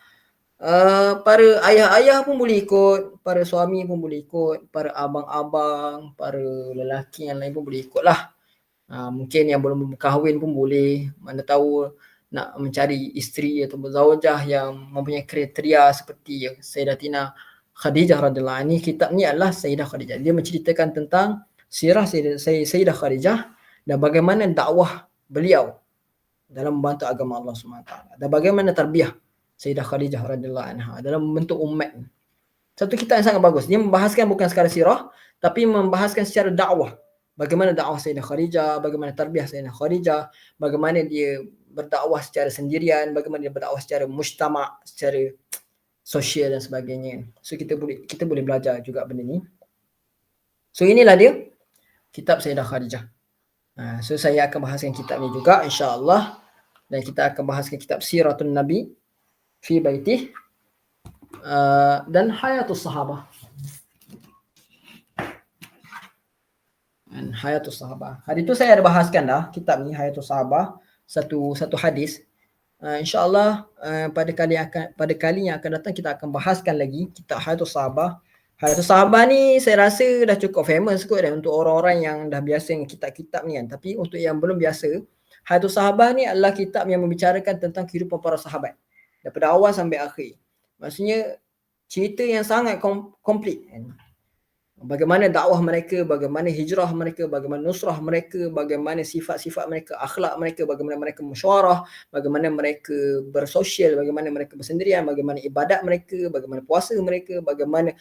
Para ayah-ayah pun boleh ikut, para suami pun boleh ikut, para abang-abang, para lelaki yang lain pun boleh ikut lah. Mungkin yang belum berkahwin pun boleh. Mana tahu nak mencari isteri atau zaujah yang mempunyai kriteria seperti Sayyidatina Khadijah radhiyallahu anha. Kitab ni adalah Sayyidah Khadijah. Dia menceritakan tentang sirah Sayyidah Khadijah dan bagaimana dakwah beliau dalam membantu agama Allah SWT, dan bagaimana tarbiyah Sayyidah Khadijah radhiyallahu anha dalam membentuk umat. Satu kitab yang sangat bagus. Dia membahaskan bukan sekadar sirah, tapi membahaskan secara dakwah. Bagaimana dakwah Sayyidah Khadijah, bagaimana tarbiyah Sayyidah Khadijah, bagaimana dia berdakwah secara sendirian, bagaimana dia berdakwah secara mujtama', secara sosial dan sebagainya. So kita boleh belajar juga benda ni. So inilah dia kitab Sayyidah Khadijah. So saya akan bahaskan kitab ni juga insya-Allah, dan kita akan bahaskan kitab Siratun Nabi fi Baitih dan Hayatus Sahabah. Dan Hayatus Sahabah. Hari tu saya ada bahaskan dah kitab ni, Hayatus Sahabah, satu hadis. InsyaAllah pada kali yang akan datang kita akan bahaskan lagi kitab Hayatus Sahabah. Hayatus Sahabah ni saya rasa dah cukup famous kot untuk orang-orang yang dah biasa dengan kitab-kitab ni kan. Tapi untuk yang belum biasa, Hayatus Sahabah ni adalah kitab yang membicarakan tentang kehidupan para sahabat daripada awal sampai akhir. Maksudnya cerita yang sangat komplit kan. Bagaimana dakwah mereka, bagaimana hijrah mereka, bagaimana nusrah mereka, bagaimana sifat-sifat mereka, akhlak mereka, bagaimana mereka mesyuarah, bagaimana mereka bersosial, bagaimana mereka bersendirian, bagaimana ibadat mereka, bagaimana puasa mereka, bagaimana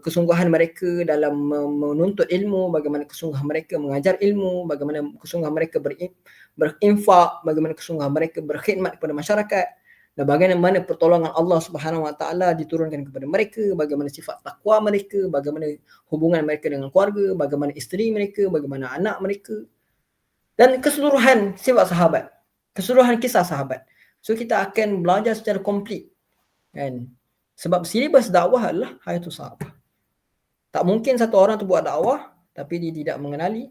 kesungguhan mereka dalam menuntut ilmu, bagaimana kesungguhan mereka mengajar ilmu, bagaimana kesungguhan mereka berinfak, bagaimana kesungguhan mereka berkhidmat kepada masyarakat, dan bagaimana pertolongan Allah Subhanahu Wa Taala diturunkan kepada mereka, bagaimana sifat takwa mereka, bagaimana hubungan mereka dengan keluarga, bagaimana isteri mereka, bagaimana anak mereka, dan keseluruhan sifat sahabat, keseluruhan kisah sahabat. So kita akan belajar secara komplit kan. Sebab silibus dakwah adalah Hayatus Sahabah. Tak mungkin satu orang tu buat dakwah tapi dia tidak mengenali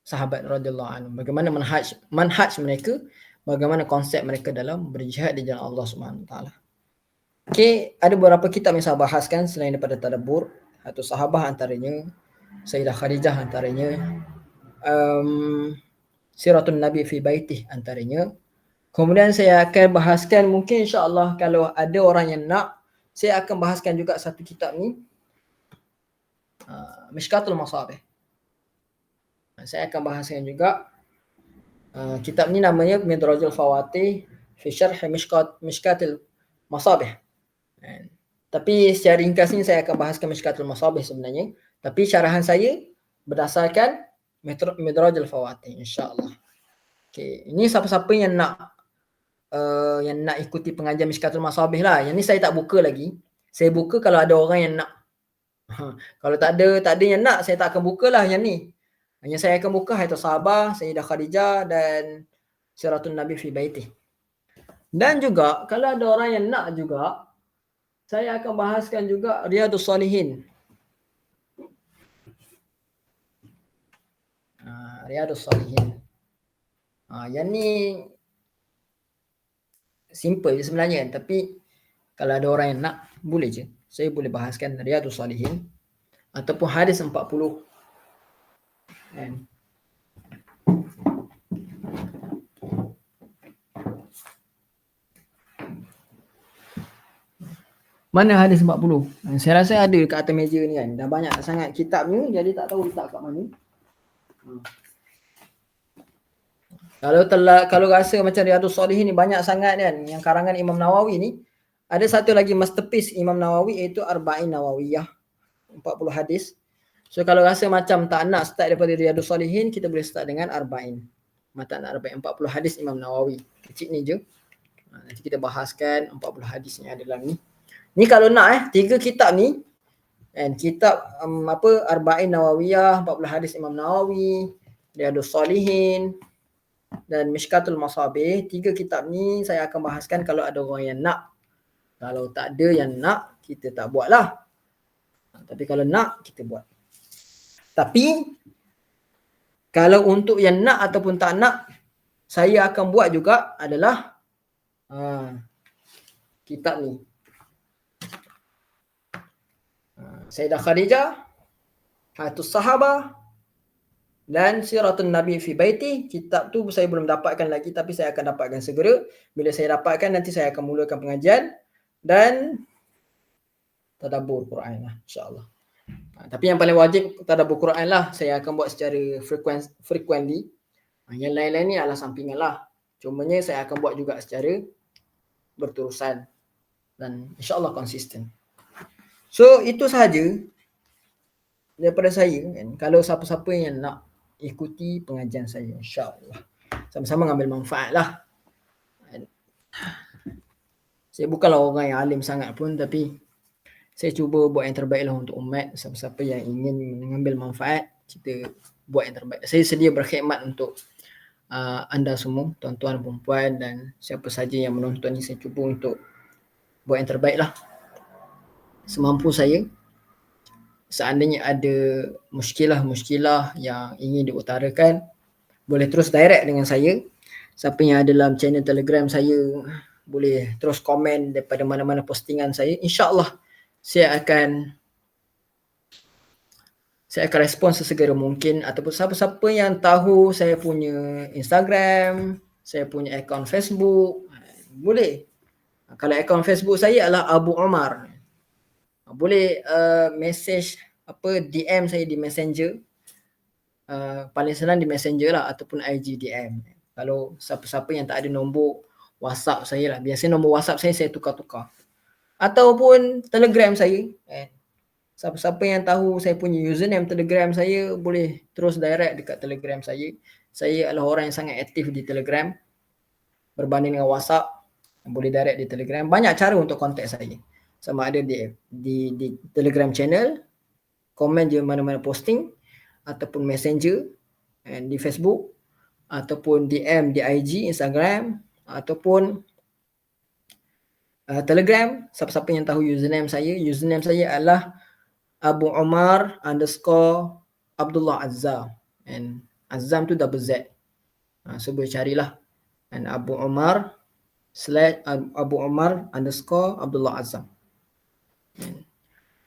sahabat radhiyallahu anhu, bagaimana manhaj mereka, bagaimana konsep mereka dalam berjihad di jalan Allah Subhanahu Wa Taala. Okey, ada beberapa kitab yang saya bahaskan selain daripada tadabbur. Hayatus Sahabah antaranya, Sayyidah Khadijah antaranya, Siratun Nabi fi Baitih antaranya. Kemudian saya akan bahaskan, mungkin insya-Allah kalau ada orang yang nak, saya akan bahaskan juga satu kitab ni, Mishkatul Masabih. Saya akan bahaskan juga kitab ni namanya Midrajul Fawatih fi Syarh Mishkatul Masabih. Tapi secara ringkas ni saya akan bahaskan Mishkatul Masabih sebenarnya. Tapi syarahan saya berdasarkan Midrajul Fawatih, insya-Allah. Okey, ini siapa-siapa yang nak ikuti pengajian Mishkatul Masabih lah. Yang ni saya tak buka lagi. Saya buka kalau ada orang yang nak. Kalau tak ada yang nak, saya tak akan buka lah yang ni. Hanya saya akan buka Hayatul Sahabah, Sayyidah Khadijah dan Siratul Nabi fi Baitih. Dan juga kalau ada orang yang nak juga, saya akan bahaskan juga Riyadhus Shalihin. Riyadhus Shalihin. Yang ni simple je sebenarnya, tapi kalau ada orang yang nak, boleh je. Saya boleh bahaskan Riyadhus Shalihin ataupun hadis 40. Kan? Mana hadis 40? Saya rasa ada kat atas meja ni kan. Dah banyak sangat kitab ni, jadi tak tahu letak kat mana. Kalau rasa macam Riyadhus Shalihin ni banyak sangat kan, yang karangan Imam Nawawi ni, ada satu lagi masterpiece Imam Nawawi iaitu Arba'in Nawawiyah, 40 hadis. So kalau rasa macam tak nak start daripada Riyadhus Shalihin, kita boleh start dengan Arba'in. Matan Arba'in, 40 hadis Imam Nawawi. Kecil ni je. Nanti kita bahaskan 40 hadis yang ada dalam ni. Ni kalau nak 3 kitab ni, and kitab Arba'in Nawawiyah, 40 hadis Imam Nawawi, Riyadhus Shalihin dan Mishkatul Masabih, 3 kitab ni saya akan bahaskan kalau ada orang yang nak. Kalau tak ada yang nak, kita tak buat lah. Tapi kalau nak, kita buat. Tapi kalau untuk yang nak ataupun tak nak, saya akan buat juga adalah kitab ni. Sayyidah Khadijah, Hayatus Sahabah dan Siratul Nabi fi Baitih. Kitab tu saya belum dapatkan lagi, tapi saya akan dapatkan segera. Bila saya dapatkan, nanti saya akan mulakan pengajian dan tadabbur Quran lah, insya-Allah. Tapi yang paling wajib tadabbur Quran lah. Saya akan buat secara frequently. Yang lain-lain ni adalah sampingan lah. Cumanya saya akan buat juga secara berterusan dan insya-Allah konsisten. So itu sahaja daripada saya kan. Kalau siapa-siapa yang nak ikuti pengajian saya, insya-Allah sama-sama mengambil manfaat lah. Saya bukanlah orang yang alim sangat pun, tapi saya cuba buat yang terbaik lah untuk umat. Siapa-siapa yang ingin mengambil manfaat, kita buat yang terbaik. Saya sedia berkhidmat untuk anda semua, tuan-tuan, perempuan dan siapa saja yang menonton ni. Saya cuba untuk buat yang terbaik lah semampu saya. Seandainya ada muskilah yang ingin diutarakan, boleh terus direct dengan saya. Siapa yang ada dalam channel Telegram saya, boleh terus komen daripada mana-mana postingan saya. InsyaAllah saya akan respon sesegera mungkin. Ataupun siapa-siapa yang tahu saya punya Instagram, saya punya akaun Facebook, boleh. Kalau akaun Facebook saya adalah Abu Omar, boleh message DM saya di Messenger. Paling senang di Messenger lah, ataupun IG DM. Kalau siapa-siapa yang tak ada nombor WhatsApp saya lah, biasanya nombor WhatsApp saya tukar-tukar. Ataupun Telegram saya. Siapa-siapa yang tahu saya punya username Telegram saya, boleh terus direct dekat Telegram saya. Saya adalah orang yang sangat aktif di Telegram berbanding dengan WhatsApp. Boleh direct di Telegram. Banyak cara untuk kontak saya. Sama ada di Telegram channel, komen je mana-mana posting, ataupun Messenger di Facebook, ataupun DM di IG, Instagram, ataupun Telegram. Siapa-siapa yang tahu username saya adalah Abu Omar _ Abdullah Azzam, and Azzam tu double Z. So boleh carilah, and Abu Omar _ Abdullah Azzam.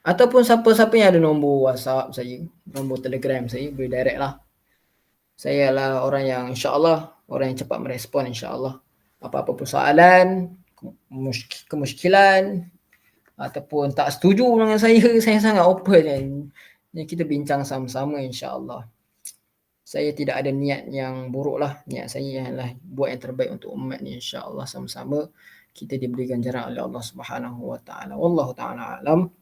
Ataupun siapa-siapa yang ada nombor WhatsApp saya, nombor Telegram saya, boleh direct lah. Saya adalah orang yang insya-Allah, orang yang cepat merespon insya-Allah. Apa-apa persoalan, kemusykilan ataupun tak setuju dengan saya sangat open kan. Kita bincang sama-sama insya-Allah. Saya tidak ada niat yang buruk lah. Niat saya ialah buat yang terbaik untuk umat ni, insya-Allah sama-sama kita diberi ganjaran oleh Allah Subhanahu Wa Taala. Wallahu taala alam.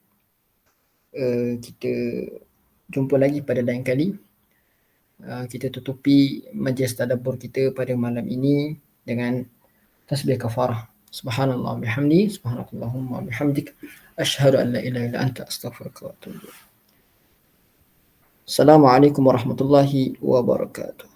Kita jumpa lagi pada lain kali. kita tutupi majlis tadabbur kita pada malam ini dengan tasbih kafarah. Subhanallah bihamdi, subhanakallahumma bihamdik, asyhadu an la ilaha illa anta, astaghfiruka wa atubu ilaik. Assalamualaikum warahmatullahi wabarakatuh.